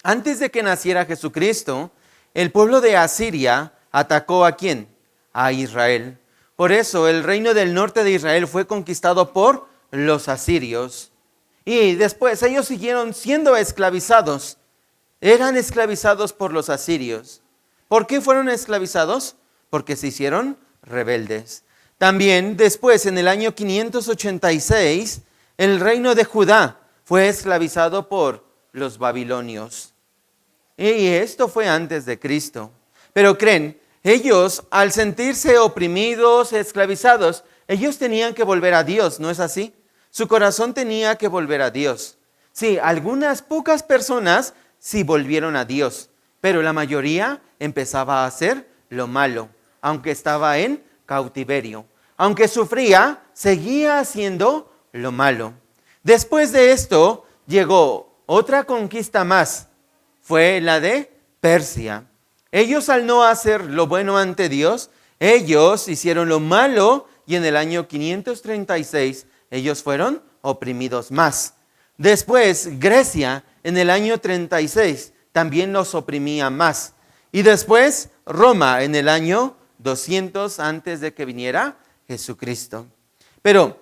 antes de que naciera Jesucristo, el pueblo de Asiria atacó ¿a quién? A Israel. Por eso el reino del norte de Israel fue conquistado por los asirios. Y después ellos siguieron siendo esclavizados. Eran esclavizados por los asirios. ¿Por qué fueron esclavizados? Porque se hicieron rebeldes. También después, en el año 586, el reino de Judá fue esclavizado por los babilonios. Y esto fue antes de Cristo. Pero creen, ellos al sentirse oprimidos, esclavizados, ellos tenían que volver a Dios, ¿no es así? Su corazón tenía que volver a Dios. Sí, algunas pocas personas sí volvieron a Dios, pero la mayoría empezaba a hacer lo malo, aunque estaba en cautiverio. Aunque sufría, seguía haciendo lo malo. Después de esto, llegó otra conquista más. Fue la de Persia. Ellos al no hacer lo bueno ante Dios, ellos hicieron lo malo y en el año 536 ellos fueron oprimidos más. Después Grecia en el año 36 también los oprimía más. Y después Roma en el año 200 antes de que viniera Jesucristo. Pero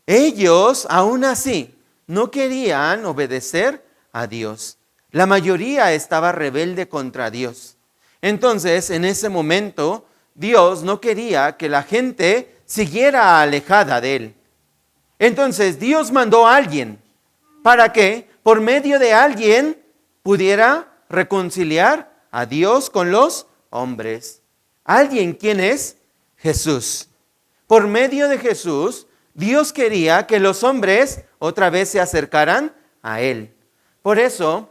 ellos, aún así, no querían obedecer a Dios. La mayoría estaba rebelde contra Dios. Entonces, en ese momento, Dios no quería que la gente siguiera alejada de Él. Entonces, Dios mandó a alguien para que, por medio de alguien, pudiera reconciliar a Dios con los hombres. ¿Alguien quién es? Jesús. Por medio de Jesús, Dios quería que los hombres otra vez se acercaran a Él. Por eso,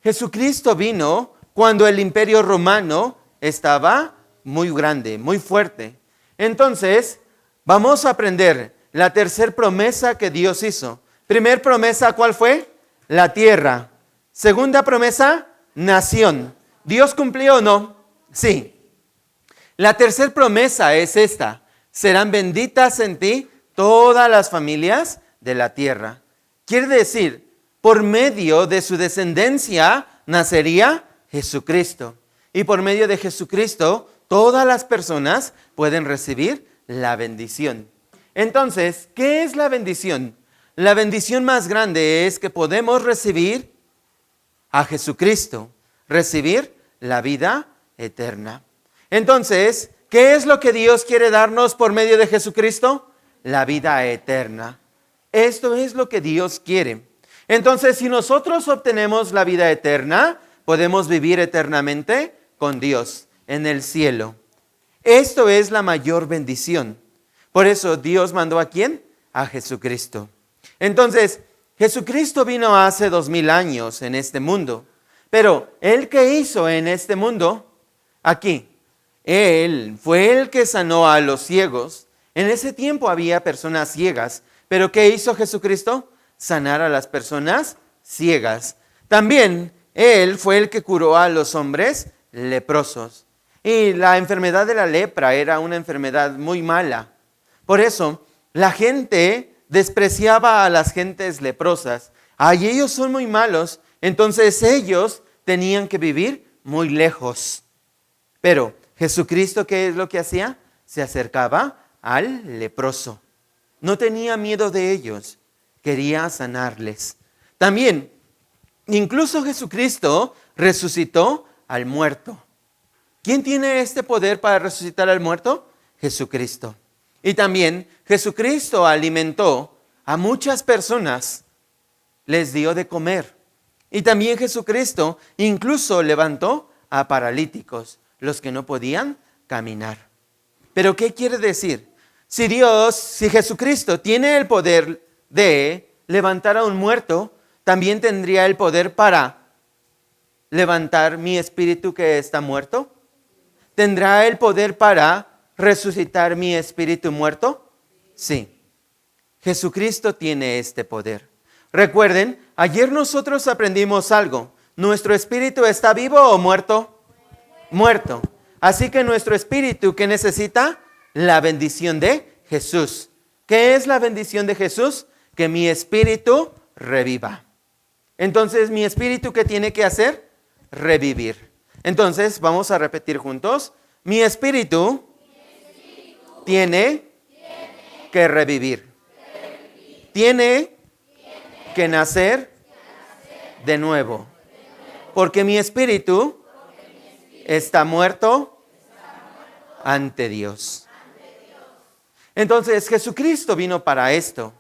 Jesucristo vino cuando el imperio romano estaba muy grande, muy fuerte. Entonces, vamos a aprender la tercera promesa que Dios hizo. Primer promesa, ¿cuál fue? La tierra. Segunda promesa, nación. ¿Dios cumplió o no? Sí. La tercera promesa es esta: serán benditas en ti todas las familias de la tierra. Quiere decir, por medio de su descendencia nacería Jesucristo. Y por medio de Jesucristo, todas las personas pueden recibir la bendición. Entonces, ¿qué es la bendición? La bendición más grande es que podemos recibir a Jesucristo, recibir la vida eterna. Entonces, ¿qué es lo que Dios quiere darnos por medio de Jesucristo? La vida eterna. Esto es lo que Dios quiere. Entonces, si nosotros obtenemos la vida eterna, podemos vivir eternamente con Dios en el cielo. Esto es la mayor bendición. Por eso Dios mandó ¿a quién? A Jesucristo. Entonces, Jesucristo vino hace 2000 años en este mundo. Pero, ¿Él qué hizo en este mundo? Aquí. Él fue el que sanó a los ciegos. En ese tiempo había personas ciegas. ¿Pero qué hizo Jesucristo? Sanar a las personas ciegas. También Él fue el que curó a los hombres leprosos. Y la enfermedad de la lepra era una enfermedad muy mala. Por eso, la gente despreciaba a las gentes leprosas. Ay, ellos son muy malos. Entonces ellos tenían que vivir muy lejos. Pero Jesucristo, ¿qué es lo que hacía? Se acercaba al leproso. No tenía miedo de ellos. Quería sanarles. También, incluso Jesucristo resucitó al muerto. ¿Quién tiene este poder para resucitar al muerto? Jesucristo. Y también Jesucristo alimentó a muchas personas, les dio de comer. Y también Jesucristo incluso levantó a paralíticos, los que no podían caminar. Pero ¿qué quiere decir? Si Jesucristo tiene el poder de levantar a un muerto, también tendría el poder para levantar mi espíritu que está muerto. ¿Tendrá el poder para resucitar mi espíritu muerto? Sí. Jesucristo tiene este poder. Recuerden, ayer nosotros aprendimos algo. ¿Nuestro espíritu está vivo o muerto? Muerto. Así que nuestro espíritu, ¿qué necesita? La bendición de Jesús. ¿Qué es la bendición de Jesús? Que mi espíritu reviva. Entonces, ¿mi espíritu qué tiene que hacer? Revivir. Entonces, vamos a repetir juntos. Mi espíritu tiene que revivir. Tiene que nacer de nuevo. Porque mi espíritu está muerto ante Dios. Entonces, Jesucristo vino para esto.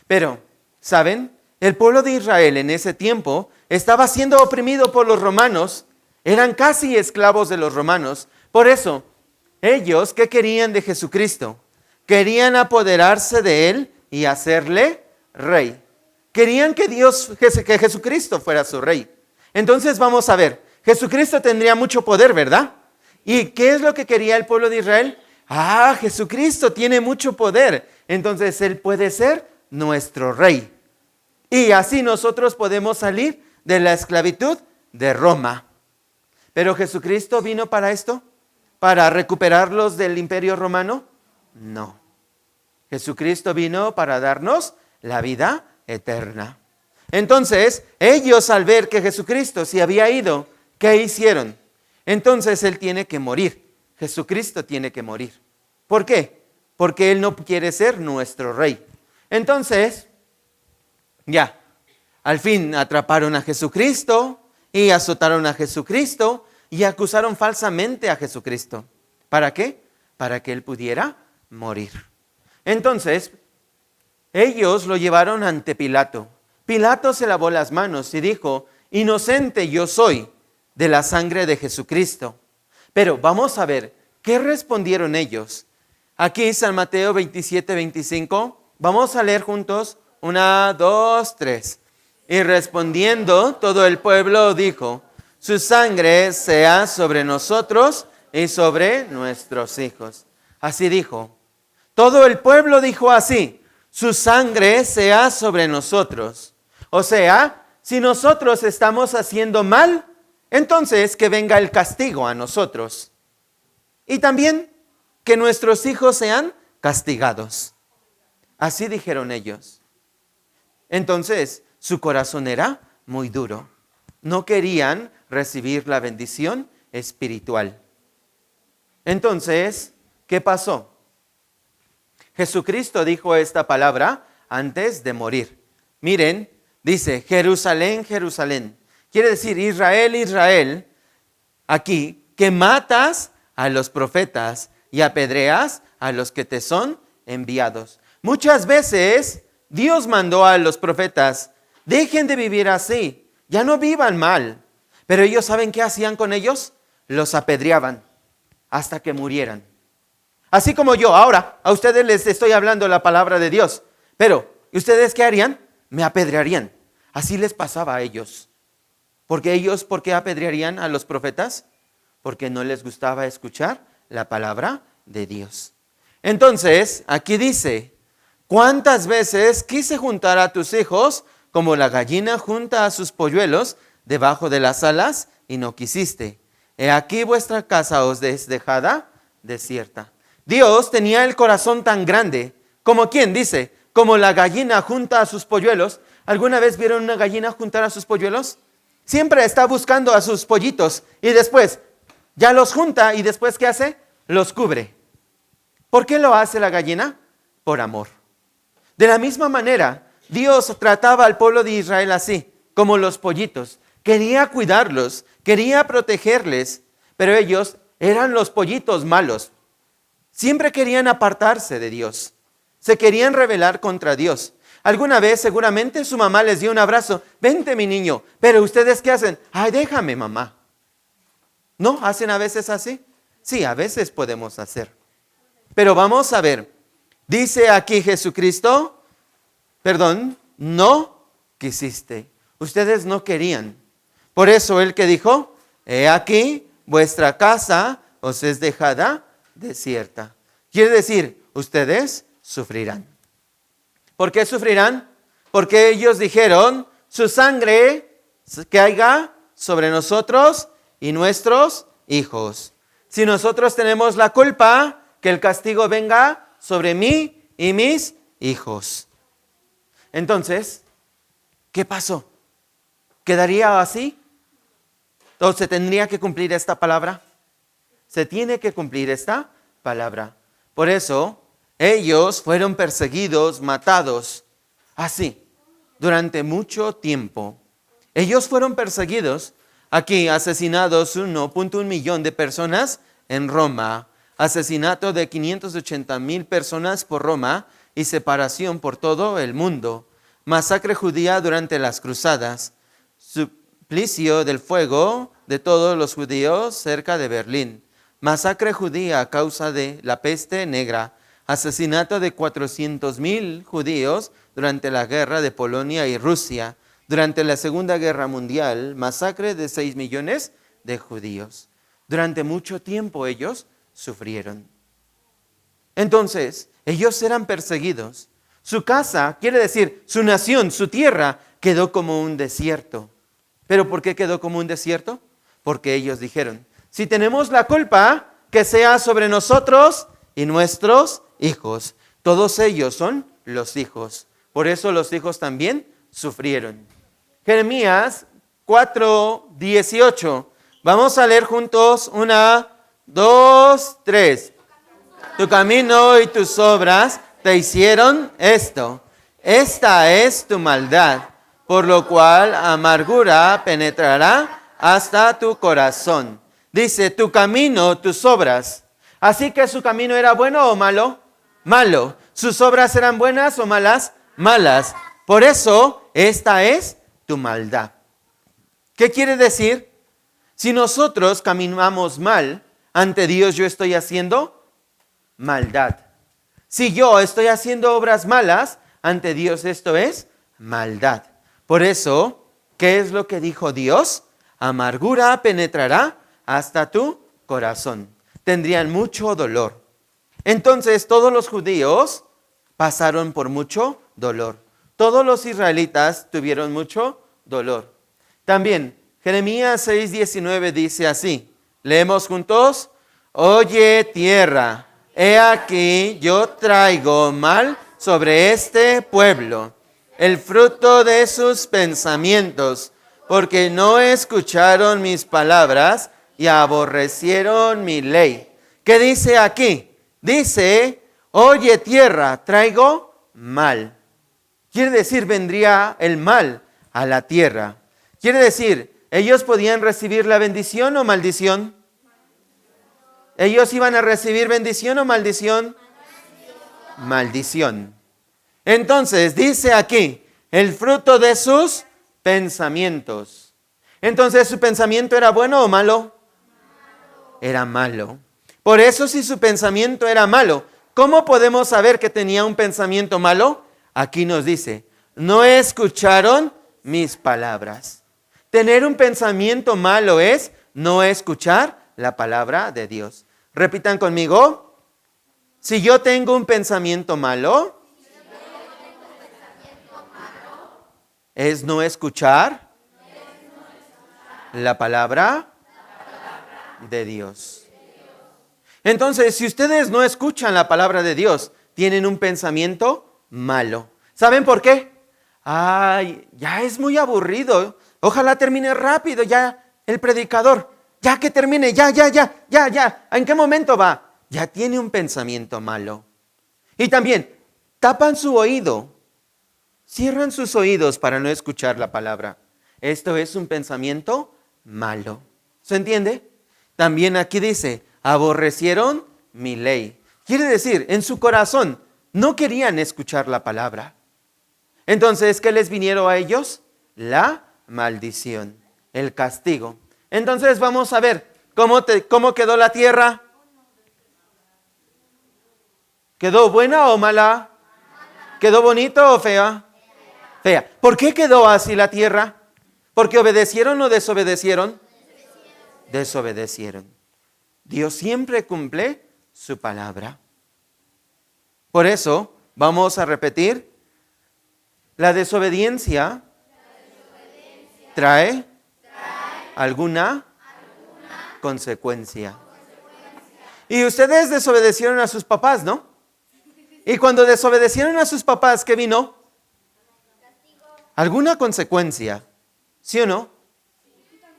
Pero, ¿saben? El pueblo de Israel en ese tiempo estaba siendo oprimido por los romanos. Eran casi esclavos de los romanos. Por eso, ellos, ¿qué querían de Jesucristo? Querían apoderarse de Él y hacerle rey. Querían que Jesucristo fuera su rey. Entonces vamos a ver, Jesucristo tendría mucho poder, ¿verdad? ¿Y qué es lo que quería el pueblo de Israel? Jesucristo tiene mucho poder. Entonces Él puede ser nuestro rey. Y así nosotros podemos salir de la esclavitud de Roma. ¿Pero Jesucristo vino para esto? ¿Para recuperarlos del imperio romano? No. Jesucristo vino para darnos la vida eterna. Entonces, ellos al ver que Jesucristo se había ido, ¿qué hicieron? Entonces Él tiene que morir. Jesucristo tiene que morir. ¿Por qué? Porque Él no quiere ser nuestro rey. Entonces, ya, al fin atraparon a Jesucristo y azotaron a Jesucristo y acusaron falsamente a Jesucristo. ¿Para qué? Para que Él pudiera morir. Entonces, ellos lo llevaron ante Pilato. Pilato se lavó las manos y dijo, inocente yo soy de la sangre de Jesucristo. Pero vamos a ver, ¿qué respondieron ellos? Aquí San Mateo 27, 25. Vamos a leer juntos. 1, 2, 3. Y respondiendo todo el pueblo dijo, su sangre sea sobre nosotros y sobre nuestros hijos. Así dijo. Todo el pueblo dijo así, su sangre sea sobre nosotros. O sea, si nosotros estamos haciendo mal, entonces que venga el castigo a nosotros. Y también que nuestros hijos sean castigados. Así dijeron ellos. Entonces, su corazón era muy duro. No querían recibir la bendición espiritual. Entonces, ¿qué pasó? Jesucristo dijo esta palabra antes de morir. Miren, dice, Jerusalén, Jerusalén. Quiere decir, Israel, Israel, aquí, que matas a los profetas y apedreas a los que te son enviados. Muchas veces Dios mandó a los profetas, dejen de vivir así, ya no vivan mal. Pero ellos, ¿saben qué hacían con ellos? Los apedreaban hasta que murieran. Así como yo, ahora a ustedes les estoy hablando la palabra de Dios. Pero, ¿y ustedes qué harían? Me apedrearían. Así les pasaba a ellos. Porque ellos, ¿por qué apedrearían a los profetas? Porque no les gustaba escuchar la palabra de Dios. Entonces, aquí dice, ¿cuántas veces quise juntar a tus hijos como la gallina junta a sus polluelos debajo de las alas y no quisiste? He aquí vuestra casa os es dejada desierta. Dios tenía el corazón tan grande, como quien dice, como la gallina junta a sus polluelos. ¿Alguna vez vieron una gallina juntar a sus polluelos? Siempre está buscando a sus pollitos y después ya los junta y después ¿qué hace? Los cubre. ¿Por qué lo hace la gallina? Por amor. De la misma manera, Dios trataba al pueblo de Israel así, como los pollitos. Quería cuidarlos, quería protegerles, pero ellos eran los pollitos malos. Siempre querían apartarse de Dios. Se querían rebelar contra Dios. Alguna vez seguramente su mamá les dio un abrazo. Vente mi niño. Pero ¿ustedes qué hacen? Ay, déjame mamá. ¿No? ¿Hacen a veces así? Sí, a veces podemos hacer. Pero vamos a ver. Dice aquí Jesucristo, no quisiste. Ustedes no querían. Por eso Él que dijo, he aquí vuestra casa os es dejada desierta. Quiere decir, ustedes sufrirán. ¿Por qué sufrirán? Porque ellos dijeron, su sangre caiga sobre nosotros y nuestros hijos. Si nosotros tenemos la culpa, que el castigo venga sobre mí y mis hijos. Entonces, ¿qué pasó? ¿Quedaría así? Entonces, ¿se tendría que cumplir esta palabra? Se tiene que cumplir esta palabra. Por eso, ellos fueron perseguidos, matados, así, durante mucho tiempo. Ellos fueron perseguidos, aquí asesinados 1.1 millón de personas en Roma, asesinato de 580,000 personas por Roma y separación por todo el mundo, masacre judía durante las cruzadas, suplicio del fuego de todos los judíos cerca de Berlín, masacre judía a causa de la peste negra, asesinato de 400,000 judíos durante la guerra de Polonia y Rusia, durante la Segunda Guerra Mundial, masacre de 6 millones de judíos. Durante mucho tiempo ellos sufrieron. Entonces, ellos eran perseguidos. Su casa, quiere decir, su nación, su tierra, quedó como un desierto. ¿Pero por qué quedó como un desierto? Porque ellos dijeron, si tenemos la culpa, que sea sobre nosotros y nuestros hijos. Todos ellos son los hijos. Por eso los hijos también sufrieron. Jeremías 4:18. Vamos a leer juntos 1, 2, 3. Tu camino y tus obras te hicieron esto. Esta es tu maldad, por lo cual amargura penetrará hasta tu corazón. Dice, tu camino, tus obras. Así que su camino era bueno o malo? Malo. ¿Sus obras eran buenas o malas? Malas. Por eso, esta es tu maldad. ¿Qué quiere decir? Si nosotros caminamos mal, ante Dios yo estoy haciendo maldad. Si yo estoy haciendo obras malas, ante Dios esto es maldad. Por eso, ¿qué es lo que dijo Dios? Amargura penetrará hasta tu corazón. Tendrían mucho dolor. Entonces, todos los judíos pasaron por mucho dolor. Todos los israelitas tuvieron mucho dolor. También, Jeremías 6:19 dice así. Leemos juntos. Oye tierra, he aquí yo traigo mal sobre este pueblo, el fruto de sus pensamientos, porque no escucharon mis palabras y aborrecieron mi ley. ¿Qué dice aquí? Dice, oye tierra, traigo mal. Quiere decir, vendría el mal a la tierra. Quiere decir, ¿ellos podían recibir la bendición o maldición? ¿Ellos iban a recibir bendición o maldición? Maldición. Entonces, dice aquí, el fruto de sus pensamientos. Entonces, ¿su pensamiento era bueno o malo? Era malo. Por eso, si su pensamiento era malo, ¿cómo podemos saber que tenía un pensamiento malo? Aquí nos dice, no escucharon mis palabras. Tener un pensamiento malo es no escuchar la palabra de Dios. Repitan conmigo. Si yo tengo un pensamiento malo, es no escuchar la palabra de Dios. Entonces, si ustedes no escuchan la palabra de Dios, tienen un pensamiento malo. ¿Saben por qué? Ay, ya es muy aburrido. Ojalá termine rápido ya el predicador. Ya que termine, ya. ¿En qué momento va? Ya tiene un pensamiento malo. Y también, tapan su oído. Cierran sus oídos para no escuchar la palabra. Esto es un pensamiento malo. ¿Se entiende? También aquí dice, aborrecieron mi ley. Quiere decir, en su corazón no querían escuchar la palabra. Entonces, ¿qué les vinieron a ellos? La maldición, el castigo. Entonces, vamos a ver cómo quedó la tierra. ¿Quedó buena o mala? ¿Quedó bonita o fea? Fea. ¿Por qué quedó así la tierra? ¿Porque obedecieron o desobedecieron? Desobedecieron. Dios siempre cumple su palabra. Por eso, vamos a repetir, la desobediencia trae alguna consecuencia. Y ustedes desobedecieron a sus papás, ¿no? Y cuando desobedecieron a sus papás, ¿qué vino? Alguna consecuencia, ¿sí o no?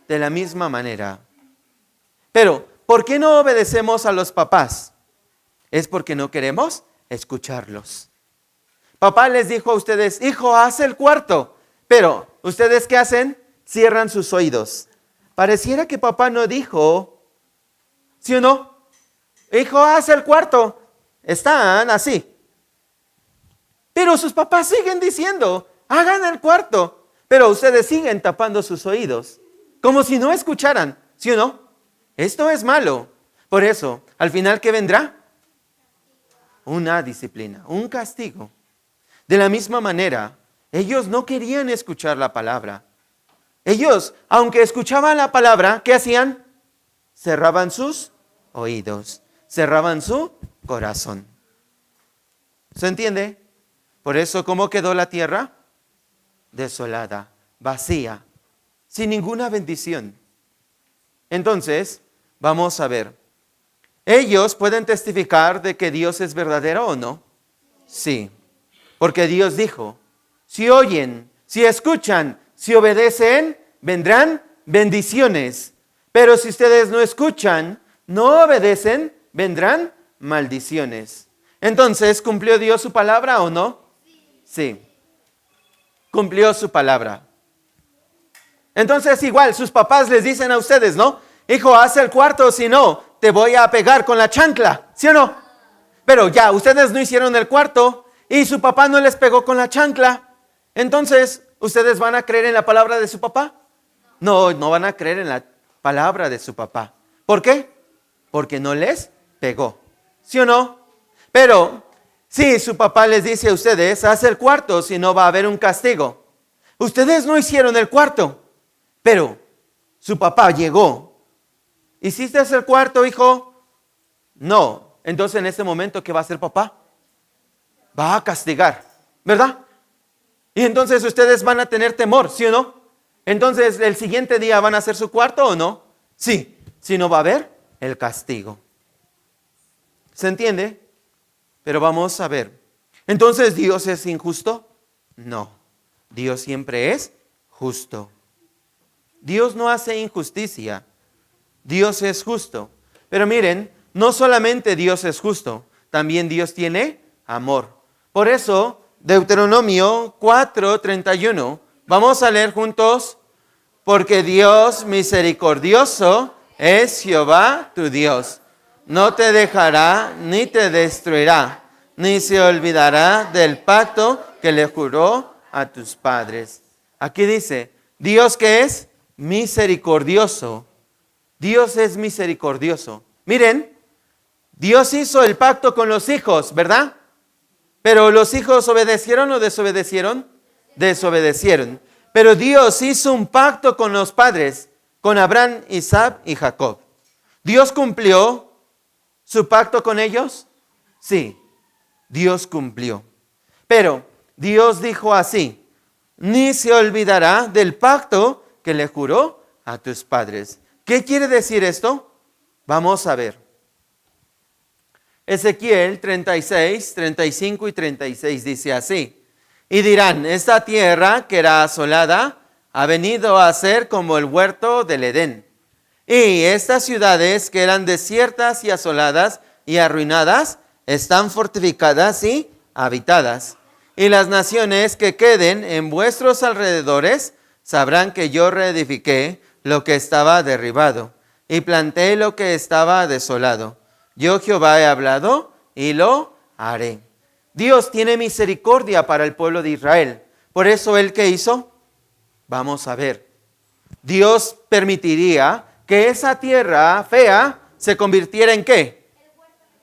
De la misma manera. Pero, ¿por qué no obedecemos a los papás? Es porque no queremos escucharlos. Papá les dijo a ustedes, hijo, haz el cuarto. Pero, ¿ustedes qué hacen? Cierran sus oídos. Pareciera que papá no dijo, ¿sí o no? Hijo, haz el cuarto. Están así. Pero sus papás siguen diciendo, hagan el cuarto. Pero ustedes siguen tapando sus oídos, como si no escucharan, ¿sí o no? Esto es malo. Por eso, al final, ¿qué vendrá? Una disciplina, un castigo. De la misma manera, ellos no querían escuchar la palabra. Ellos, aunque escuchaban la palabra, ¿qué hacían? Cerraban sus oídos, cerraban su corazón. ¿Se entiende? Por eso, ¿cómo quedó la tierra? Desolada, vacía, sin ninguna bendición. Entonces, vamos a ver. ¿Ellos pueden testificar de que Dios es verdadero o no? Sí, porque Dios dijo, si oyen, si escuchan, si obedecen, vendrán bendiciones. Pero si ustedes no escuchan, no obedecen, vendrán maldiciones. Entonces, ¿cumplió Dios su palabra o no? Sí. Cumplió su palabra. Entonces, igual, sus papás les dicen a ustedes, ¿no? Hijo, haz el cuarto, si no, te voy a pegar con la chancla, ¿sí o no? Pero ya, ustedes no hicieron el cuarto y su papá no les pegó con la chancla. Entonces, ¿ustedes van a creer en la palabra de su papá? No, no van a creer en la palabra de su papá. ¿Por qué? Porque no les pegó, ¿sí o no? Pero si su papá les dice a ustedes, haz el cuarto, si no va a haber un castigo. Ustedes no hicieron el cuarto, pero su papá llegó. ¿Hiciste el cuarto, hijo? No. Entonces en ese momento, ¿qué va a hacer papá? Va a castigar, ¿verdad? Y entonces ustedes van a tener temor, ¿sí o no? Entonces el siguiente día van a hacer su cuarto o no? Sí, si no va a haber el castigo. ¿Se entiende? Pero vamos a ver. Entonces, ¿Dios es injusto? No. Dios siempre es justo. Dios no hace injusticia. Dios es justo. Pero miren, no solamente Dios es justo, también Dios tiene amor. Por eso, Deuteronomio 4:31, vamos a leer juntos. Porque Dios misericordioso es Jehová tu Dios. No te dejará ni te destruirá, ni se olvidará del pacto que le juró a tus padres. Aquí dice, Dios que es misericordioso. Dios es misericordioso. Miren, Dios hizo el pacto con los hijos, ¿verdad? Pero los hijos ¿obedecieron o desobedecieron? Desobedecieron. Pero Dios hizo un pacto con los padres, con Abraham, Isaac y Jacob. ¿Dios cumplió su pacto con ellos? Sí, Dios cumplió. Pero Dios dijo así, ni se olvidará del pacto que le juró a tus padres. ¿Qué quiere decir esto? Vamos a ver. Ezequiel 36, 35 y 36 dice así. Y dirán, esta tierra que era asolada ha venido a ser como el huerto del Edén. Y estas ciudades que eran desiertas y asoladas y arruinadas están fortificadas y habitadas. Y las naciones que queden en vuestros alrededores sabrán que yo reedifiqué lo que estaba derribado y planté lo que estaba desolado. Yo Jehová he hablado y lo haré. Dios tiene misericordia para el pueblo de Israel. Por eso, ¿Él qué hizo? Vamos a ver. Dios permitiría que esa tierra fea se convirtiera ¿en qué?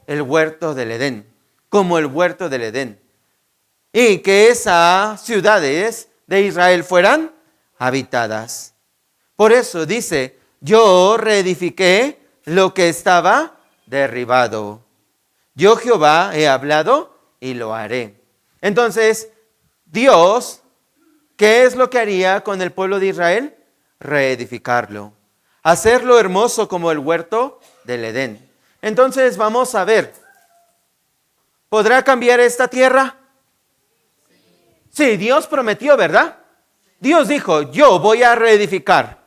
El huerto del Edén. Como el huerto del Edén. Y que esas ciudades de Israel fueran habitadas. Por eso dice, yo reedifiqué lo que estaba derribado. Yo Jehová he hablado y lo haré. Entonces, Dios, ¿qué es lo que haría con el pueblo de Israel? Reedificarlo. Hacerlo hermoso como el huerto del Edén. Entonces, vamos a ver. ¿Podrá cambiar esta tierra? Sí, Dios prometió, ¿verdad? Dios dijo, yo voy a reedificar.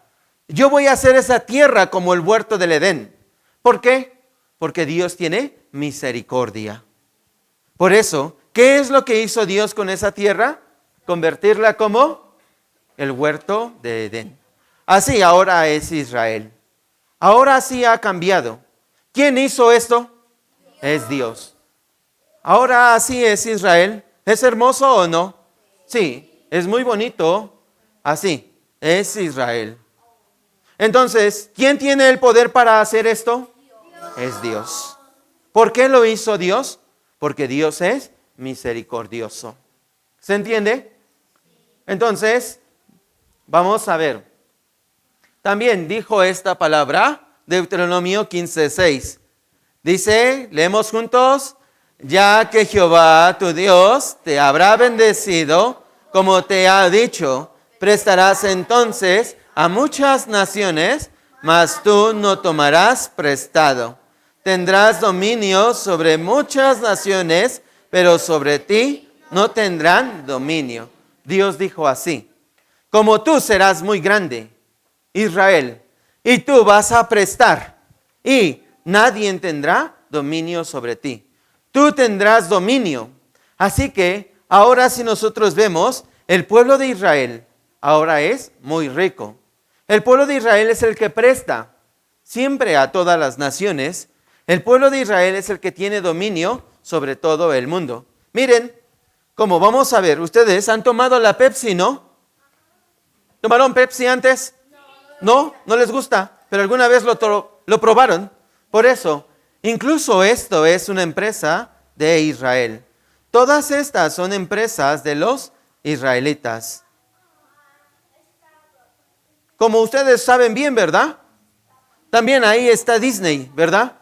Yo voy a hacer esa tierra como el huerto del Edén. ¿Por qué? Porque Dios tiene misericordia. Por eso, ¿qué es lo que hizo Dios con esa tierra? Convertirla como el huerto de Edén. Así ahora es Israel. Ahora sí ha cambiado. ¿Quién hizo esto? Es Dios. Ahora así es Israel. ¿Es hermoso o no? Sí, es muy bonito. Así es Israel. Entonces, ¿quién tiene el poder para hacer esto? Es Dios. ¿Por qué lo hizo Dios? Porque Dios es misericordioso. ¿Se entiende? Entonces, vamos a ver. También dijo esta palabra, Deuteronomio 15:6. Dice, leemos juntos, ya que Jehová tu Dios te habrá bendecido, como te ha dicho, prestarás entonces a muchas naciones, mas tú no tomarás prestado. Tendrás dominio sobre muchas naciones, pero sobre ti no tendrán dominio. Dios dijo así, como tú serás muy grande, Israel, y tú vas a prestar, y nadie tendrá dominio sobre ti. Tú tendrás dominio. Así que ahora si nosotros vemos, el pueblo de Israel ahora es muy rico. El pueblo de Israel es el que presta siempre a todas las naciones. El pueblo de Israel es el que tiene dominio sobre todo el mundo. Miren, como vamos a ver, ustedes han tomado la Pepsi, ¿no? ¿Tomaron Pepsi antes? No, no les gusta, pero alguna vez lo probaron. Por eso, incluso esto es una empresa de Israel. Todas estas son empresas de los israelitas. Como ustedes saben bien, ¿verdad? También ahí está Disney, ¿verdad?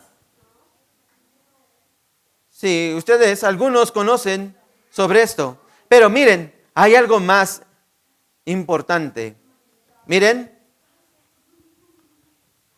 Sí, ustedes, algunos conocen sobre esto. Pero miren, hay algo más importante. Miren,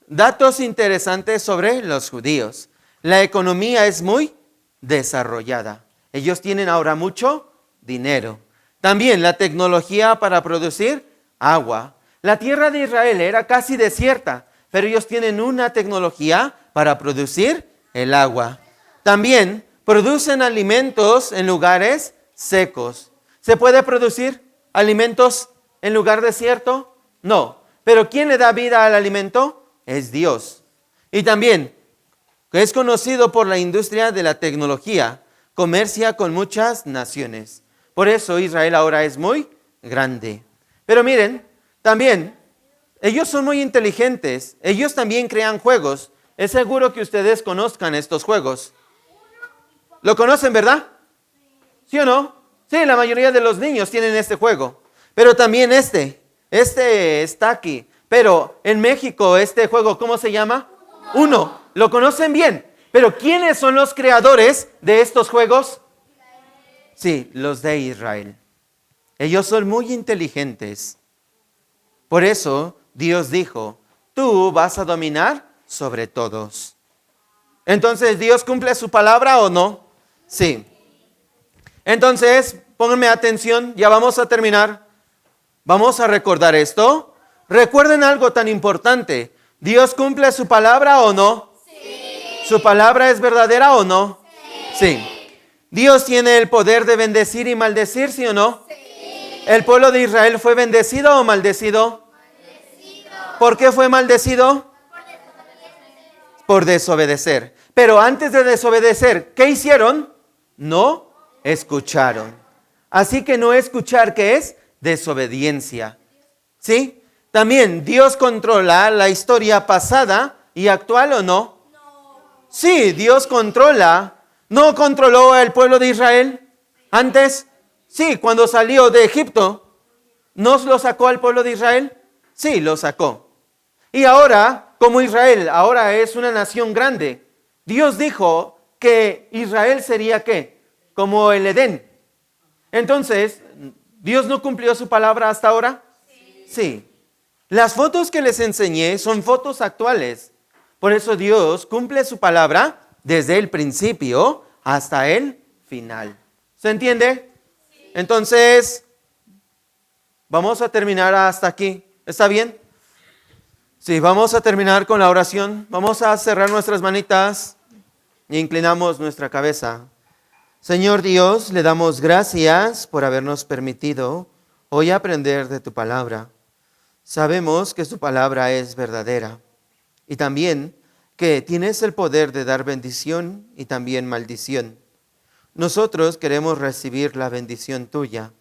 datos interesantes sobre los judíos. La economía es muy desarrollada. Ellos tienen ahora mucho dinero. También la tecnología para producir agua. La tierra de Israel era casi desierta, pero ellos tienen una tecnología para producir el agua. También producen alimentos en lugares secos. ¿Se puede producir alimentos en lugar desierto? No. Pero ¿quién le da vida al alimento? Es Dios. Y también, que es conocido por la industria de la tecnología, comercia con muchas naciones. Por eso Israel ahora es muy grande. Pero miren, también, ellos son muy inteligentes. Ellos también crean juegos. Es seguro que ustedes conozcan estos juegos. ¿Lo conocen, verdad? ¿Sí o no? Sí, la mayoría de los niños tienen este juego. Pero también este está aquí. Pero en México este juego, ¿cómo se llama? Uno. ¿Lo conocen bien? Pero ¿quiénes son los creadores de estos juegos? Sí, los de Israel. Ellos son muy inteligentes. Por eso Dios dijo, tú vas a dominar sobre todos. Entonces, ¿Dios cumple su palabra o no? Sí. Entonces, pónganme atención, ya vamos a terminar. Vamos a recordar esto. Recuerden algo tan importante. ¿Dios cumple su palabra o no? Sí. ¿Su palabra es verdadera o no? Sí. ¿Dios tiene el poder de bendecir y maldecir, sí o no? Sí. ¿El pueblo de Israel fue bendecido o maldecido? Maldecido. ¿Por qué fue maldecido? Por desobedecer. Pero antes de desobedecer, ¿qué hicieron? No escucharon. Así que no escuchar, ¿qué es? Desobediencia. ¿Sí? También, ¿Dios controla la historia pasada y actual o no? Sí, Dios controla. ¿No controló al pueblo de Israel antes? Sí, cuando salió de Egipto, ¿no lo sacó al pueblo de Israel? Sí, lo sacó. Y ahora, como Israel ahora es una nación grande, Dios dijo que Israel sería ¿qué? Como el Edén. Entonces, ¿Dios no cumplió su palabra hasta ahora? Sí. Las fotos que les enseñé son fotos actuales. Por eso Dios cumple su palabra desde el principio hasta el final. ¿Se entiende? Sí. Entonces, vamos a terminar hasta aquí. ¿Está bien? Sí, vamos a terminar con la oración. Vamos a cerrar nuestras manitas y inclinamos nuestra cabeza. Señor Dios, le damos gracias por habernos permitido hoy aprender de tu palabra. Sabemos que tu palabra es verdadera y también que tienes el poder de dar bendición y también maldición. Nosotros queremos recibir la bendición tuya.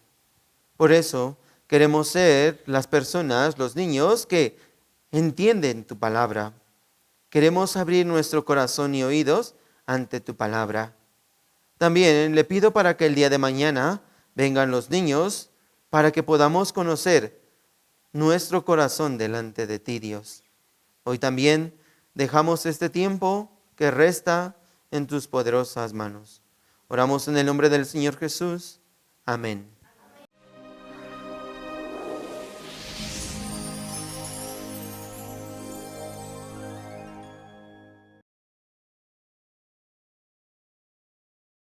Por eso queremos ser las personas, los niños que entienden tu palabra. Queremos abrir nuestro corazón y oídos ante tu palabra. También le pido para que el día de mañana vengan los niños para que podamos conocer nuestro corazón delante de ti, Dios. Hoy también dejamos este tiempo que resta en tus poderosas manos. Oramos en el nombre del Señor Jesús. Amén.